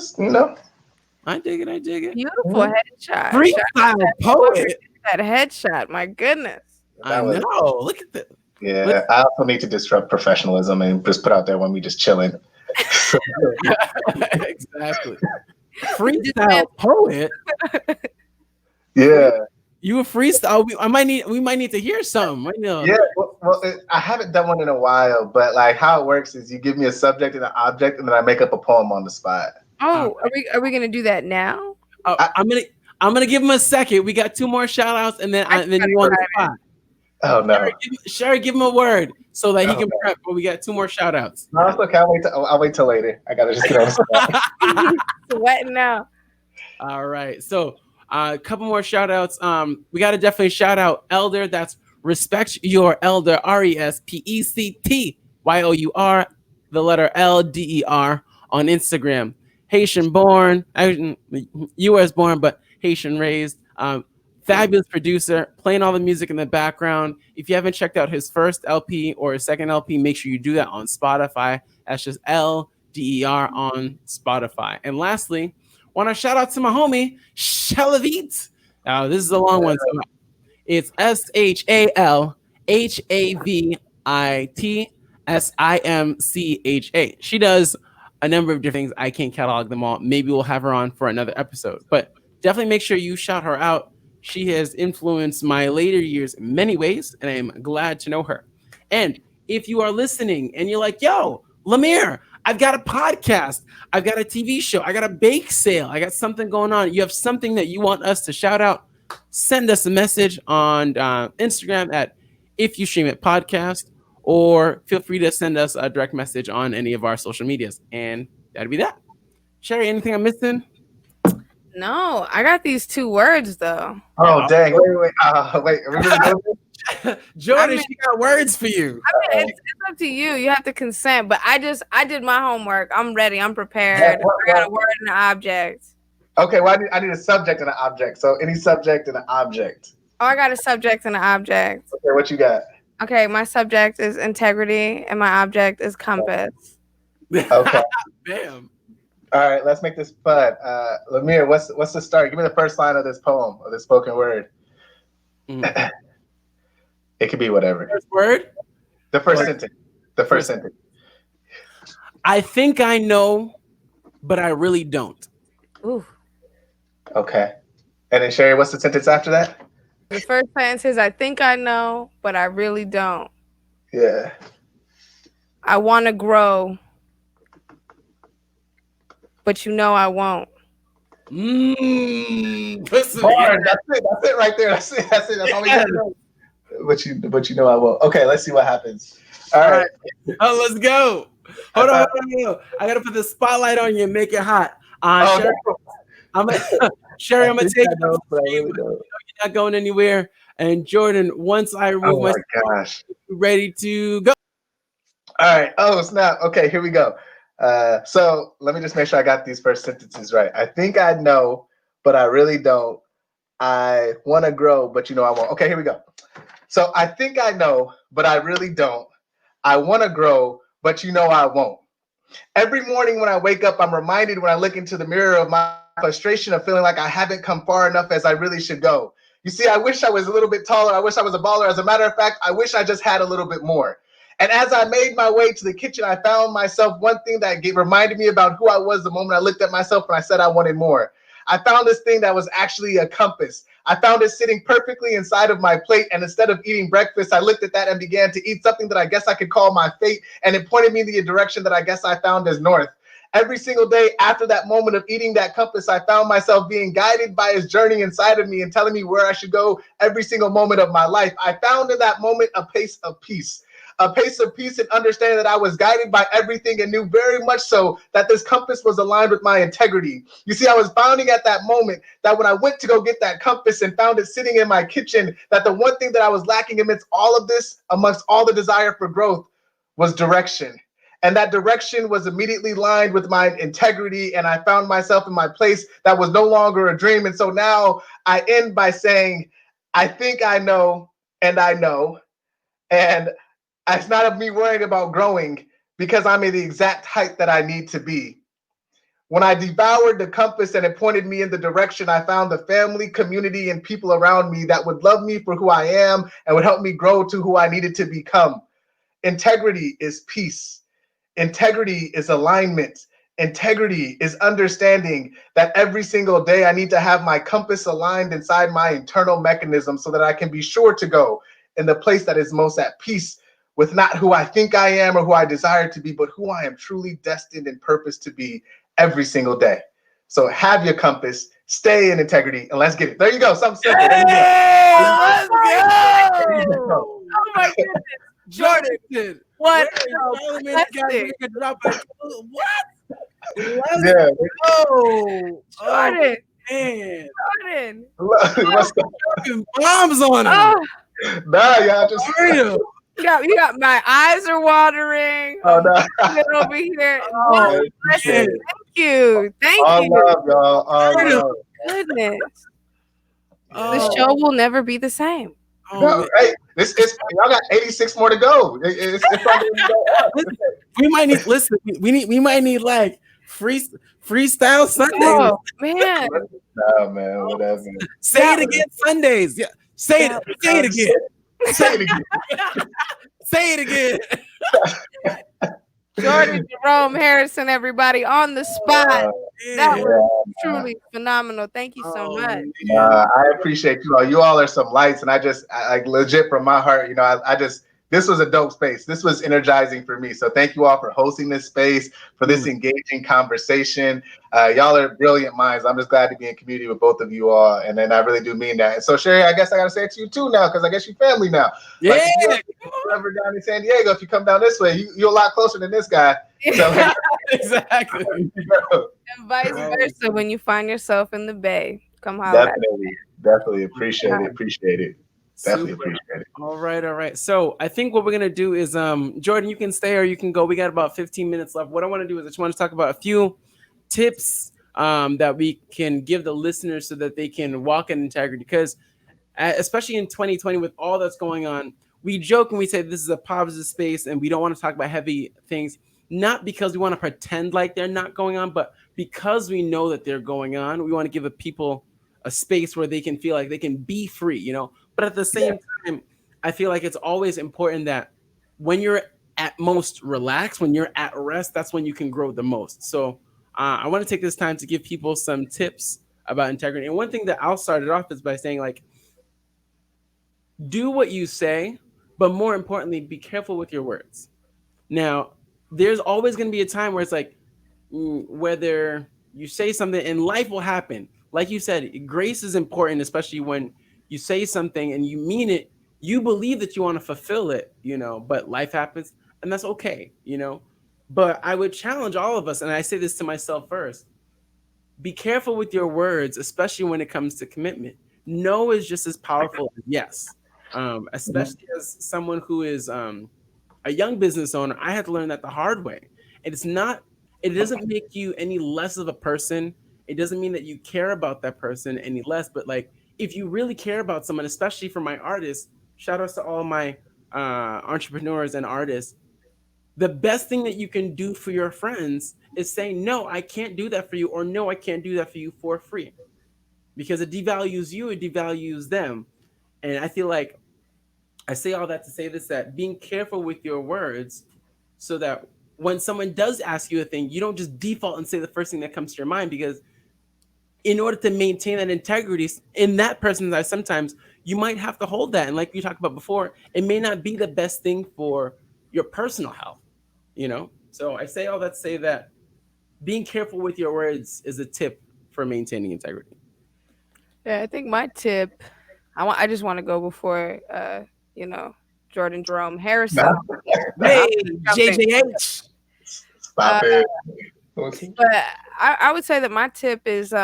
Speaker 1: I dig it.
Speaker 2: Beautiful headshot.
Speaker 1: Freestyle poet.
Speaker 2: That headshot. My goodness.
Speaker 1: I know. Look at that.
Speaker 3: Yeah. I also need to disrupt professionalism and just put out there when we just chilling.
Speaker 1: Exactly. Freestyle poet.
Speaker 3: Yeah.
Speaker 1: You a freestyle? We might need to hear some.
Speaker 3: Yeah. Well, I haven't done one in a while, but like how it works is you give me a subject and an object, and then I make up a poem on the spot.
Speaker 2: Oh, are we gonna do that now?
Speaker 1: I'm gonna give him a second. We got 2 more shout outs, and then you on the spot.
Speaker 3: Oh no.
Speaker 1: Shari, give him a word so that he can prep. But we got 2 more shout outs.
Speaker 3: No, it's okay. I'll wait till later. I gotta just get on the spot.
Speaker 2: Sweating now. All
Speaker 1: right. So a couple more shout outs. We gotta definitely shout out Elder. That's Respect Your Elder. RESPECTYOUR the letter LDER on Instagram. Haitian born, U.S. born, but Haitian raised. Fabulous producer, playing all the music in the background. If you haven't checked out his first LP or his second LP, make sure you do that on Spotify. That's just LDER on Spotify. And lastly, want to shout out to my homie, Shalavit. This is a long one. So it's SHALAVITSIMCHA. She does a number of different things. I can't catalog them all. Maybe we'll have her on for another episode. But definitely make sure you shout her out. She has influenced my later years in many ways, and I am glad to know her. And if you are listening and you're like, yo, Lumyr, I've got a podcast, I've got a TV show, I got a bake sale, I got something going on, you have something that you want us to shout out, send us a message on Instagram at If You Stream It Podcast, or feel free to send us a direct message on any of our social medias. And that'd be that. Shari, anything I'm missing?
Speaker 2: No, I got these 2 words though.
Speaker 3: Oh dang! Wait.
Speaker 1: Jordan, she got words for you.
Speaker 2: I mean, it's up to you. You have to consent. But I did my homework. I'm ready. I'm prepared. I got a word and an object.
Speaker 3: Okay, well, I need a subject and an object. So any subject and an object.
Speaker 2: Oh, I got a subject and an object.
Speaker 3: Okay, what you got?
Speaker 2: Okay, my subject is integrity, and my object is compass.
Speaker 3: Okay.
Speaker 1: Bam.
Speaker 3: All right, let's make this fun. Lumyr, what's the start? Give me the first line of this poem or the spoken word. It could be whatever.
Speaker 1: First word?
Speaker 3: The first sentence. The first sentence.
Speaker 1: I think I know, but I really don't.
Speaker 2: Ooh.
Speaker 3: Okay. And then Shari, what's the sentence after that?
Speaker 2: The first sentence is, I think I know, but I really don't.
Speaker 3: Yeah.
Speaker 2: I want to grow, but you know I won't.
Speaker 3: Hard. That's it right there. That's it. That's all we got to know. But you know I won't. Okay, let's see what happens. All right.
Speaker 1: Oh, let's go. Hold on. I gotta put the spotlight on you and make it hot. Shari, I'm gonna take it. You're not going anywhere. And Jordan, once I remove my
Speaker 3: gosh,
Speaker 1: ready to go.
Speaker 3: All right. Oh snap. Okay, here we go. So let me just make sure I got these first sentences right. I think I know, but I really don't. I want to grow, but you know I won't. Okay, here we go. So I think I know, but I really don't. I want to grow, but you know I won't. Every morning when I wake up, I'm reminded when I look into the mirror of my frustration of feeling like I haven't come far enough as I really should go. You see, I wish I was a little bit taller. I wish I was a baller. As a matter of fact, I wish I just had a little bit more. And as I made my way to the kitchen, I found myself one thing that reminded me about who I was the moment I looked at myself and I said I wanted more. I found this thing that was actually a compass. I found it sitting perfectly inside of my plate. And instead of eating breakfast, I looked at that and began to eat something that I guess I could call my fate. And it pointed me in the direction that I guess I found as north. Every single day after that moment of eating that compass, I found myself being guided by his journey inside of me and telling me where I should go every single moment of my life. I found in that moment a pace of peace. A pace of peace and understanding that I was guided by everything and knew very much so that this compass was aligned with my integrity. You see, I was finding at that moment that when I went to go get that compass and found it sitting in my kitchen, that the one thing that I was lacking amidst all of this, amongst all the desire for growth, was direction. And that direction was immediately lined with my integrity, and I found myself in my place that was no longer a dream. And so now I end by saying, I think I know, and I know. And it's not of me worrying about growing because I'm in the exact height that I need to be. When I devoured the compass and it pointed me in the direction, I found the family, community, and people around me that would love me for who I am and would help me grow to who I needed to become. Integrity is peace. Integrity is alignment. Integrity is understanding that every single day I need to have my compass aligned inside my internal mechanism so that I can be sure to go in the place that is most at peace with not who I think I am or who I desire to be, but who I am truly destined and purposed to be every single day. So have your compass, stay in integrity, and let's get it. There you go. Something simple.
Speaker 1: Hey, let's go.
Speaker 2: Oh my goodness.
Speaker 1: Jordan,
Speaker 2: what?
Speaker 1: What?
Speaker 2: Let's
Speaker 1: go.
Speaker 2: Jordan.
Speaker 1: Man.
Speaker 2: Jordan.
Speaker 3: What's
Speaker 1: dropping bombs on him.
Speaker 2: Oh.
Speaker 3: Nah, y'all just
Speaker 2: You got my eyes are watering.
Speaker 3: Oh, no.
Speaker 2: I'm over here.
Speaker 3: Oh,
Speaker 2: Listen, thank you.
Speaker 3: all
Speaker 2: You.
Speaker 3: love, y'all. All love.
Speaker 2: Goodness. The
Speaker 1: Oh,
Speaker 2: show will never be the same.
Speaker 3: No,
Speaker 1: man.
Speaker 3: hey, this is y'all got 86 more to go. It's only gonna go up.
Speaker 1: We might need listen. We might need like freestyle Sundays.
Speaker 2: Oh man.
Speaker 3: No, man, whatever.
Speaker 1: Say it again Sundays. Yeah, say it again.
Speaker 3: Say it again.
Speaker 1: Say it again.
Speaker 2: Jordan Jerome Harrison, everybody on the spot. That was truly phenomenal. Thank you so much.
Speaker 3: I appreciate you all. You all are some lights, and I like legit from my heart. You know, this was a dope space. This was energizing for me. So thank you all for hosting this space, for this engaging conversation. Y'all are brilliant minds. I'm just glad to be in community with both of you all. And then I really do mean that. And so Shari, I guess I got to say it to you too now, because I guess you're family now.
Speaker 1: Yeah.
Speaker 3: Like, if you're ever down in San Diego, if you come down this way, you're a lot closer than this guy. So,
Speaker 1: exactly.
Speaker 2: And vice versa when you find yourself in the Bay. Come holler.
Speaker 3: Definitely appreciate it. Definitely
Speaker 1: Super.
Speaker 3: appreciate it.
Speaker 1: All right. So I think what we're gonna do is, Jordan, you can stay or you can go. We got about 15 minutes left. What I want to do is I just want to talk about a few tips that we can give the listeners so that they can walk in integrity. Because especially in 2020, with all that's going on, we joke and we say this is a positive space, and we don't want to talk about heavy things. Not because we want to pretend like they're not going on, but because we know that they're going on. We want to give people a space where they can feel like they can be free, you know. But at the same time, I feel like it's always important that when you're at most relaxed, when you're at rest, that's when you can grow the most. So I want to take this time to give people some tips about integrity. And one thing that I'll start it off is by saying, like, do what you say, but more importantly, be careful with your words. Now, there's always going to be a time where it's like, whether you say something and life will happen. Like you said, grace is important, especially when you say something and you mean it, you believe that you want to fulfill it, you know, but life happens and that's okay, you know. But I would challenge all of us, and I say this to myself first, be careful with your words, especially when it comes to commitment. No is just as powerful as yes. Especially as someone who is a young business owner, I had to learn that the hard way. And it doesn't make you any less of a person. It doesn't mean that you care about that person any less, but like, if you really care about someone, especially for my artists, shout outs to all my entrepreneurs and artists, the best thing that you can do for your friends is say, no, I can't do that for you, or no, I can't do that for you for free. Because it devalues you, it devalues them. And I feel like I say all that to say this, that being careful with your words so that when someone does ask you a thing, you don't just default and say the first thing that comes to your mind, because in order to maintain that integrity in that person's eyes, sometimes you might have to hold that. And like we talked about before, it may not be the best thing for your personal health, you know? So I say all that to say that being careful with your words is a tip for maintaining integrity.
Speaker 2: Yeah, I think my tip, I just want to go before, Jordan Jerome Harrison.
Speaker 1: Hey, JJH.
Speaker 3: Stop it.
Speaker 2: But I would say that my tip is it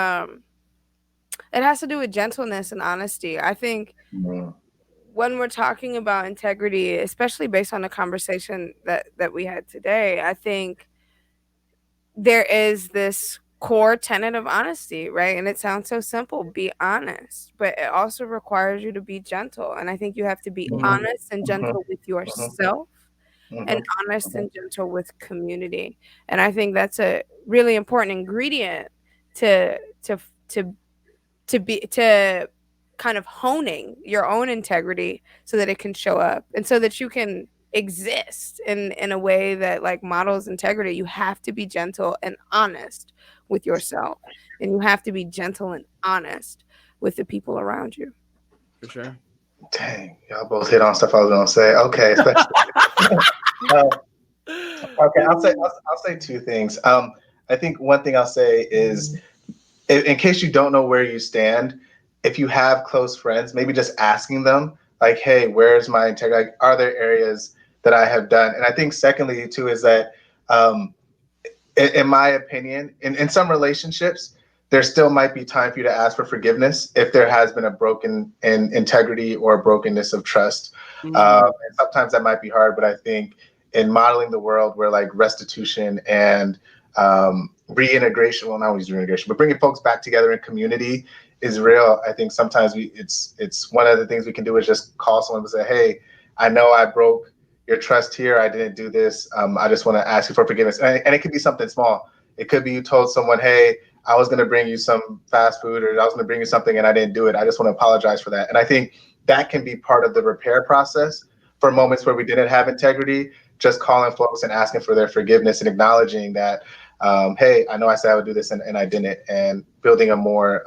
Speaker 2: has to do with gentleness and honesty. I think when we're talking about integrity, especially based on the conversation that we had today, I think there is this core tenet of honesty, right? And it sounds so simple, be honest, but it also requires you to be gentle. And I think you have to be honest and gentle with yourself and honest and gentle with community. And I think that's a really important ingredient to kind of honing your own integrity so that it can show up and so that you can exist in a way that like models integrity. You have to be gentle and honest with yourself, and you have to be gentle and honest with the people around you.
Speaker 1: For sure.
Speaker 3: Dang, y'all both hit on stuff I was gonna say. Okay, especially okay, I'll say two things. I think one thing I'll say is, in case you don't know where you stand, if you have close friends, maybe just asking them, like, hey, where's my integrity? Like, are there areas that I have done? And I think secondly, too, is that in my opinion, in some relationships, there still might be time for you to ask for forgiveness if there has been a broken in integrity or a brokenness of trust. And sometimes that might be hard, but I think in modeling the world where like restitution and reintegration, well, not always reintegration, but bringing folks back together in community is real. I think sometimes it's one of the things we can do is just call someone and say, hey, I know I broke your trust here. I didn't do this. I just want to ask you for forgiveness. And it could be something small. It could be you told someone, hey, I was going to bring you some fast food, or I was going to bring you something and I didn't do it. I just want to apologize for that. And I think that can be part of the repair process for moments where we didn't have integrity, just calling folks and asking for their forgiveness and acknowledging that, hey, I know I said I would do this and I didn't, and building a more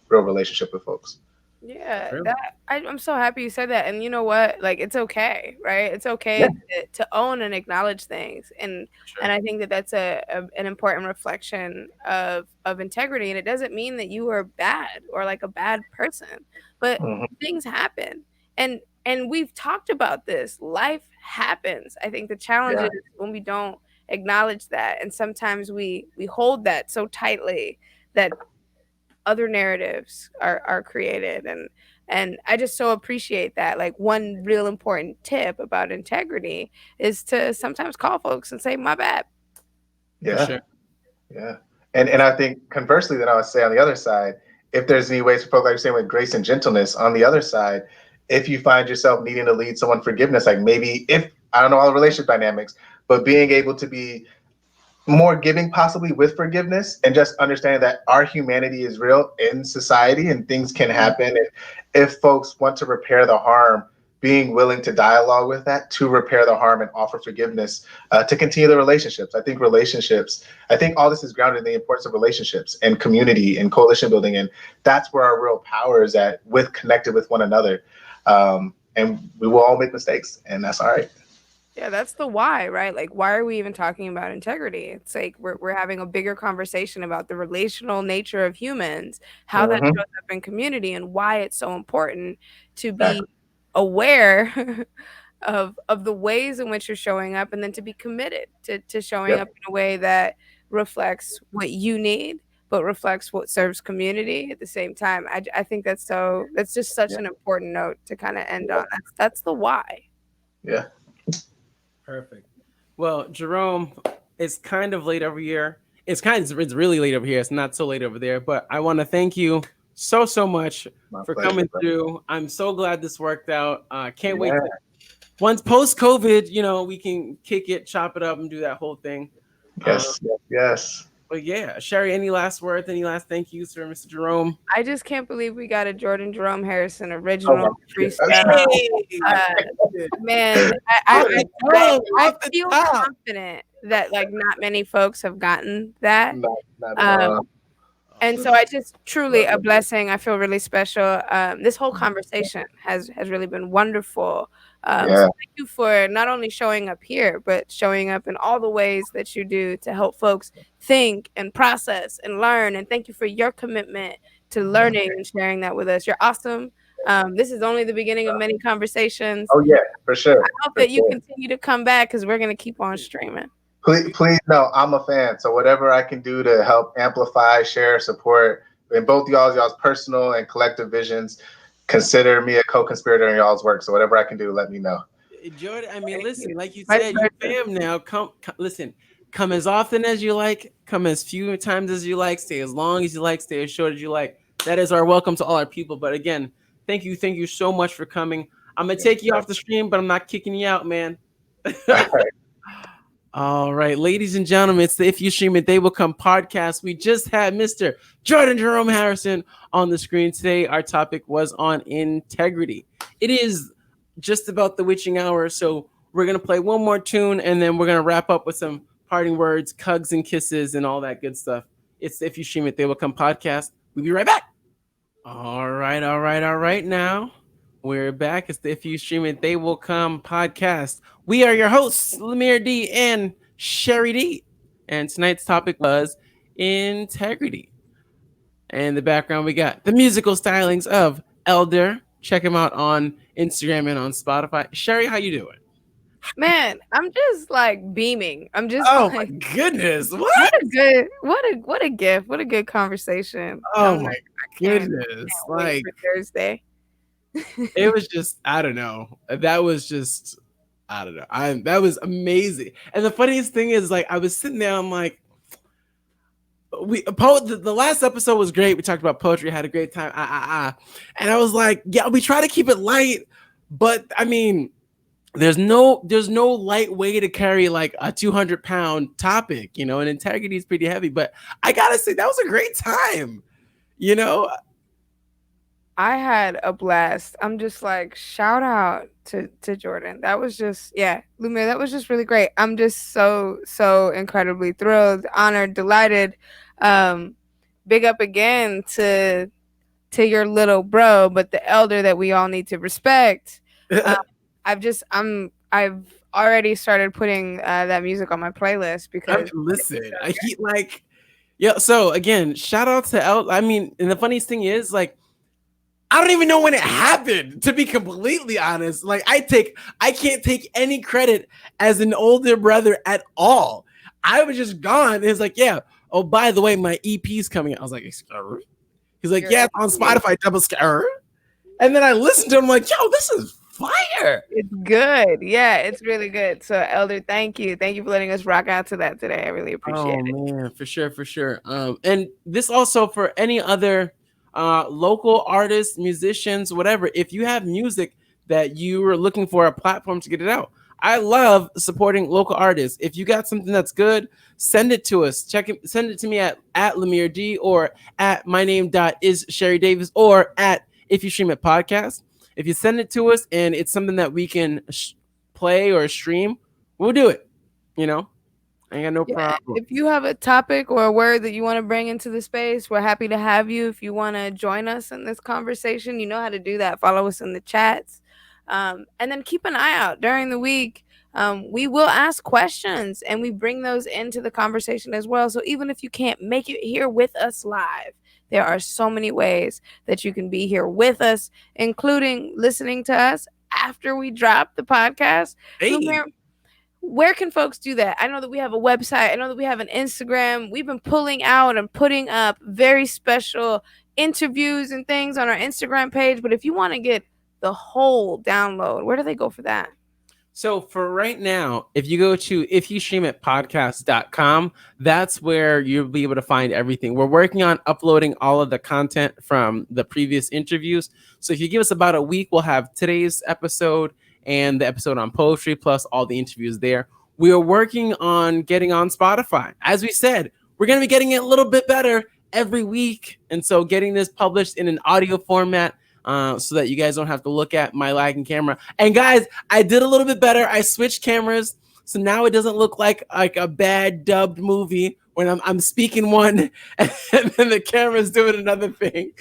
Speaker 3: real relationship with folks.
Speaker 2: Yeah, I'm so happy you said that. And you know what? Like, it's okay, right? It's okay to own and acknowledge things. And I think that that's an important reflection of integrity. And it doesn't mean that you are bad or like a bad person, but things happen. And we've talked about this. Life happens. I think the challenge is when we don't acknowledge that. And sometimes we hold that so tightly that other narratives are created, and I just so appreciate that. Like, one real important tip about integrity is to sometimes call folks and say, my bad.
Speaker 3: Yeah. And I think conversely, then I would say on the other side, if there's any ways for folks, like you're saying, with grace and gentleness on the other side, if you find yourself needing to lead someone forgiveness, like maybe if I don't know all the relationship dynamics, but being able to be more giving possibly with forgiveness, and just understanding that our humanity is real in society and things can happen. And if folks want to repair the harm, being willing to dialogue with that to repair the harm and offer forgiveness to continue the relationships. I think all this is grounded in the importance of relationships and community and coalition building. And that's where our real power is at, with connected with one another. And we will all make mistakes, and that's all right.
Speaker 2: Yeah, that's the why, right? Like, why are we even talking about integrity? It's like we're having a bigger conversation about the relational nature of humans, how that shows up in community, and why it's so important to be aware of the ways in which you're showing up, and then to be committed to showing up in a way that reflects what you need, but reflects what serves community at the same time. I think that's just such an important note to kind of end on. That's the why.
Speaker 3: Yeah.
Speaker 1: Perfect. Well, Jerome, it's kind of late over here. It's really late over here. It's not so late over there. But I want to thank you so much for coming through. I'm so glad this worked out. Can't wait. Once post COVID, we can kick it, chop it up, and do that whole thing.
Speaker 3: Yes.
Speaker 1: But yeah, Shari, any last words? Any last thank yous for Mr. Jerome?
Speaker 2: I just can't believe we got a Jordan Jerome Harrison original freestyle. Man, I feel confident that like not many folks have gotten that. And so I just truly a blessing. I feel really special. This whole conversation has really been wonderful. So thank you for not only showing up here, but showing up in all the ways that you do to help folks think and process and learn. And thank you for your commitment to learning and sharing that with us. You're awesome. This is only the beginning of many conversations.
Speaker 3: Oh yeah, for sure.
Speaker 2: I hope that you continue to come back, because we're going to keep on streaming.
Speaker 3: Please, no, I'm a fan. So whatever I can do to help amplify, share, support in both y'all's personal and collective visions, consider me a co-conspirator in y'all's work. So whatever I can do, let me know.
Speaker 1: Jordan, I mean, listen, like you said, you fam now. Come, listen, come as often as you like, come as few times as you like, stay as long as you like, stay as short as you like. That is our welcome to all our people. But again, thank you so much for coming. I'm gonna take you off the stream, but I'm not kicking you out, man. All right, ladies and gentlemen, it's the If You Stream It, They Will Come podcast. We just had Mr. Jordan Jerome Harrison on the screen today. Our topic was on integrity. It is just about the witching hour, so we're going to play one more tune, and then we're going to wrap up with some parting words, hugs and kisses, and all that good stuff. It's the If You Stream It, They Will Come podcast. We'll be right back. All right. Now, we're back. It's the If You Stream It, They Will Come podcast. We are your hosts, Lumyr D and Shari D. And tonight's topic was integrity. And in the background, we got the musical stylings of Elder. Check him out on Instagram and on Spotify. Shari, how you doing?
Speaker 2: Man, I'm just like beaming. I'm just
Speaker 1: Oh my
Speaker 2: like,
Speaker 1: goodness.
Speaker 2: what
Speaker 1: What?
Speaker 2: a good, what a gift, what a good conversation.
Speaker 1: Oh
Speaker 2: I'm
Speaker 1: my
Speaker 2: like, I
Speaker 1: goodness.
Speaker 2: can't wait
Speaker 1: Like
Speaker 2: for Thursday.
Speaker 1: it was just, I don't know. That was just, I don't know. That was amazing. And the funniest thing is, like, I was sitting there, I'm like, the last episode was great. We talked about poetry, had a great time. And I was like, yeah, we try to keep it light, but I mean, there's no light way to carry like a 200-pound topic, and integrity is pretty heavy. But I gotta say, that was a great time, you know.
Speaker 2: I had a blast. I'm just like, shout out to Jordan. That was just, yeah, Lumyr, that was just really great. I'm just so incredibly thrilled, honored, delighted. Um, big up again to your little bro, but the elder that we all need to respect. Um, I've already started putting that music on my playlist because
Speaker 1: Listen, he like, yeah. So again, shout out to I mean, and the funniest thing is, like, I don't even know when it happened, to be completely honest. Like, I can't take any credit as an older brother at all. I was just gone. It's like, yeah. Oh, by the way, my EP's coming out. I was like, "Excuse?" He's like, yeah, it's on Spotify, double scare. And then I listened to him, like, yo, this is fire.
Speaker 2: it's good. Yeah, it's really good. So, Elder, thank you. Thank you for letting us rock out to that today. I really appreciate
Speaker 1: Oh
Speaker 2: it.
Speaker 1: man, for sure, for sure. And this also for any other local artists, musicians, whatever. If you have music that you are looking for a platform to get it out, I love supporting local artists. If you got something that's good, send it to us. Send it to me at Lumyr D or at my name is Shari Davis or at If You Stream It Podcast. If you send it to us and it's something that we can play or stream, we'll do it. You know, I ain't got no
Speaker 2: Yeah,
Speaker 1: problem.
Speaker 2: if you have a topic or a word that you want to bring into the space, we're happy to have you. If you want to join us in this conversation, you know how to do that. Follow us in the chats. And then keep an eye out during the week. We will ask questions and we bring those into the conversation as well. So even if you can't make it here with us live, there are so many ways that you can be here with us, including listening to us after we drop the podcast.
Speaker 1: Hey.
Speaker 2: Where can folks do that? I know that we have a website. I know that we have an Instagram. We've been pulling out and putting up very special interviews and things on our Instagram page. But if you want to get the whole download, where do they go for that?
Speaker 1: So for right now, if you go to ifyoustreamitpodcast.com, that's where you'll be able to find everything. We're working on uploading all of the content from the previous interviews. So if you give us about a week, we'll have today's episode and the episode on poetry, plus all the interviews there. We are working on getting on Spotify. As we said, we're going to be getting it a little bit better every week. And so getting this published in an audio format so that you guys don't have to look at my lagging camera. And guys, I did a little bit better. I switched cameras. So now it doesn't look like a bad dubbed movie when I'm speaking one and then the camera's doing another thing.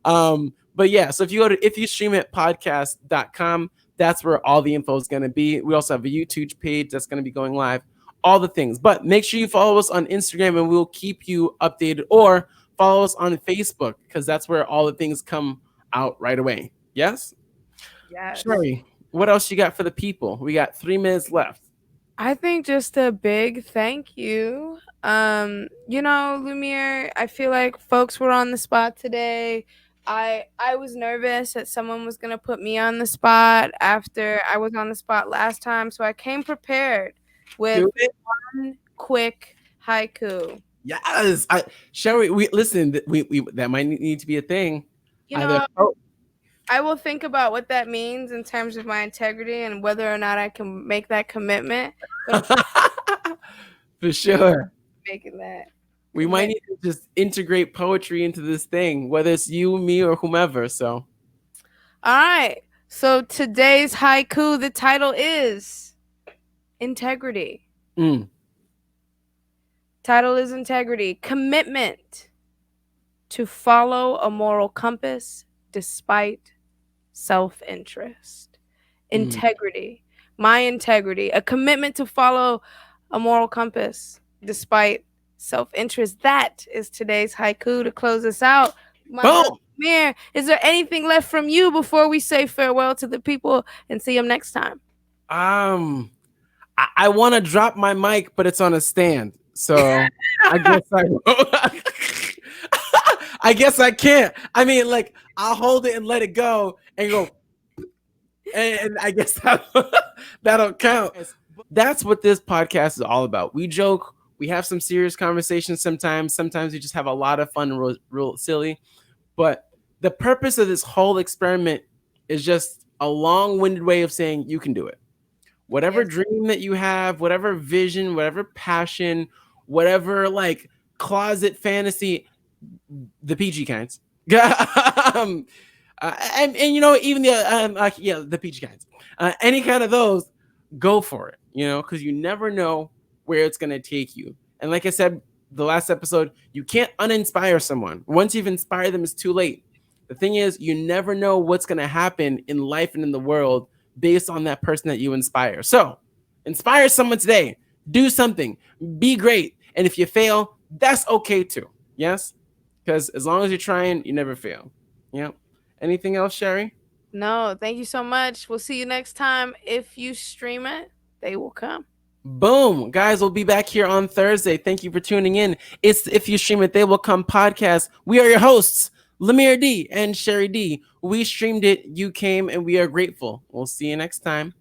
Speaker 1: But yeah, so if you go to ifyoustreamitpodcast.com, that's where all the info is going to be. We also have a YouTube page that's going to be going live, all the things. But make sure you follow us on Instagram and we'll keep you updated, or follow us on Facebook because that's where all the things come out right away. Yes?
Speaker 2: Yes.
Speaker 1: Shari, what else you got for the people? We got 3 minutes left.
Speaker 2: I think just a big thank you. Lumyr, I feel like folks were on the spot today. I was nervous that someone was gonna put me on the spot after I was on the spot last time, so I came prepared with one quick haiku.
Speaker 1: Yes, Shari. We listen. We that might need to be a thing.
Speaker 2: I will think about what that means in terms of my integrity and whether or not I can make that commitment.
Speaker 1: For sure.
Speaker 2: Making that.
Speaker 1: We might need to just integrate poetry into this thing, whether it's you, me, or whomever. So,
Speaker 2: all right. So today's haiku, the title is Integrity. Title is Integrity. Commitment to follow a moral compass despite self-interest. Integrity. My integrity. A commitment to follow a moral compass despite self-interest. That is today's haiku to close us out. Lumyr, is there anything left from you before we say farewell to the people and see them next time?
Speaker 1: I want to drop my mic, but it's on a stand. So I guess I guess I can't. I mean, like, I'll hold it and let it go and go. And I guess that'll count. That's what this podcast is all about. We joke. We have some serious conversations sometimes. Sometimes we just have a lot of fun and real silly. But the purpose of this whole experiment is just a long-winded way of saying you can do it. Whatever dream that you have, whatever vision, whatever passion, whatever like closet fantasy, the PG kinds. And you know, even the PG kinds. Any kind of those, go for it. You know, because you never know where it's gonna take you. And like I said, the last episode, you can't uninspire someone. Once you've inspired them, it's too late. The thing is, you never know what's gonna happen in life and in the world based on that person that you inspire. So inspire someone today. Do something. Be great. And if you fail, that's okay too. Yes? Because as long as you're trying, you never fail. Yep. Anything else, Shari?
Speaker 2: No, thank you so much. We'll see you next time. If you stream it, they will come.
Speaker 1: Boom. Guys, we'll be back here on Thursday. Thank you for tuning in. It's If You Stream It, They Will Come podcast. We are your hosts, Lumyr D and Shari D. We streamed it, you came, and we are grateful. We'll see you next time.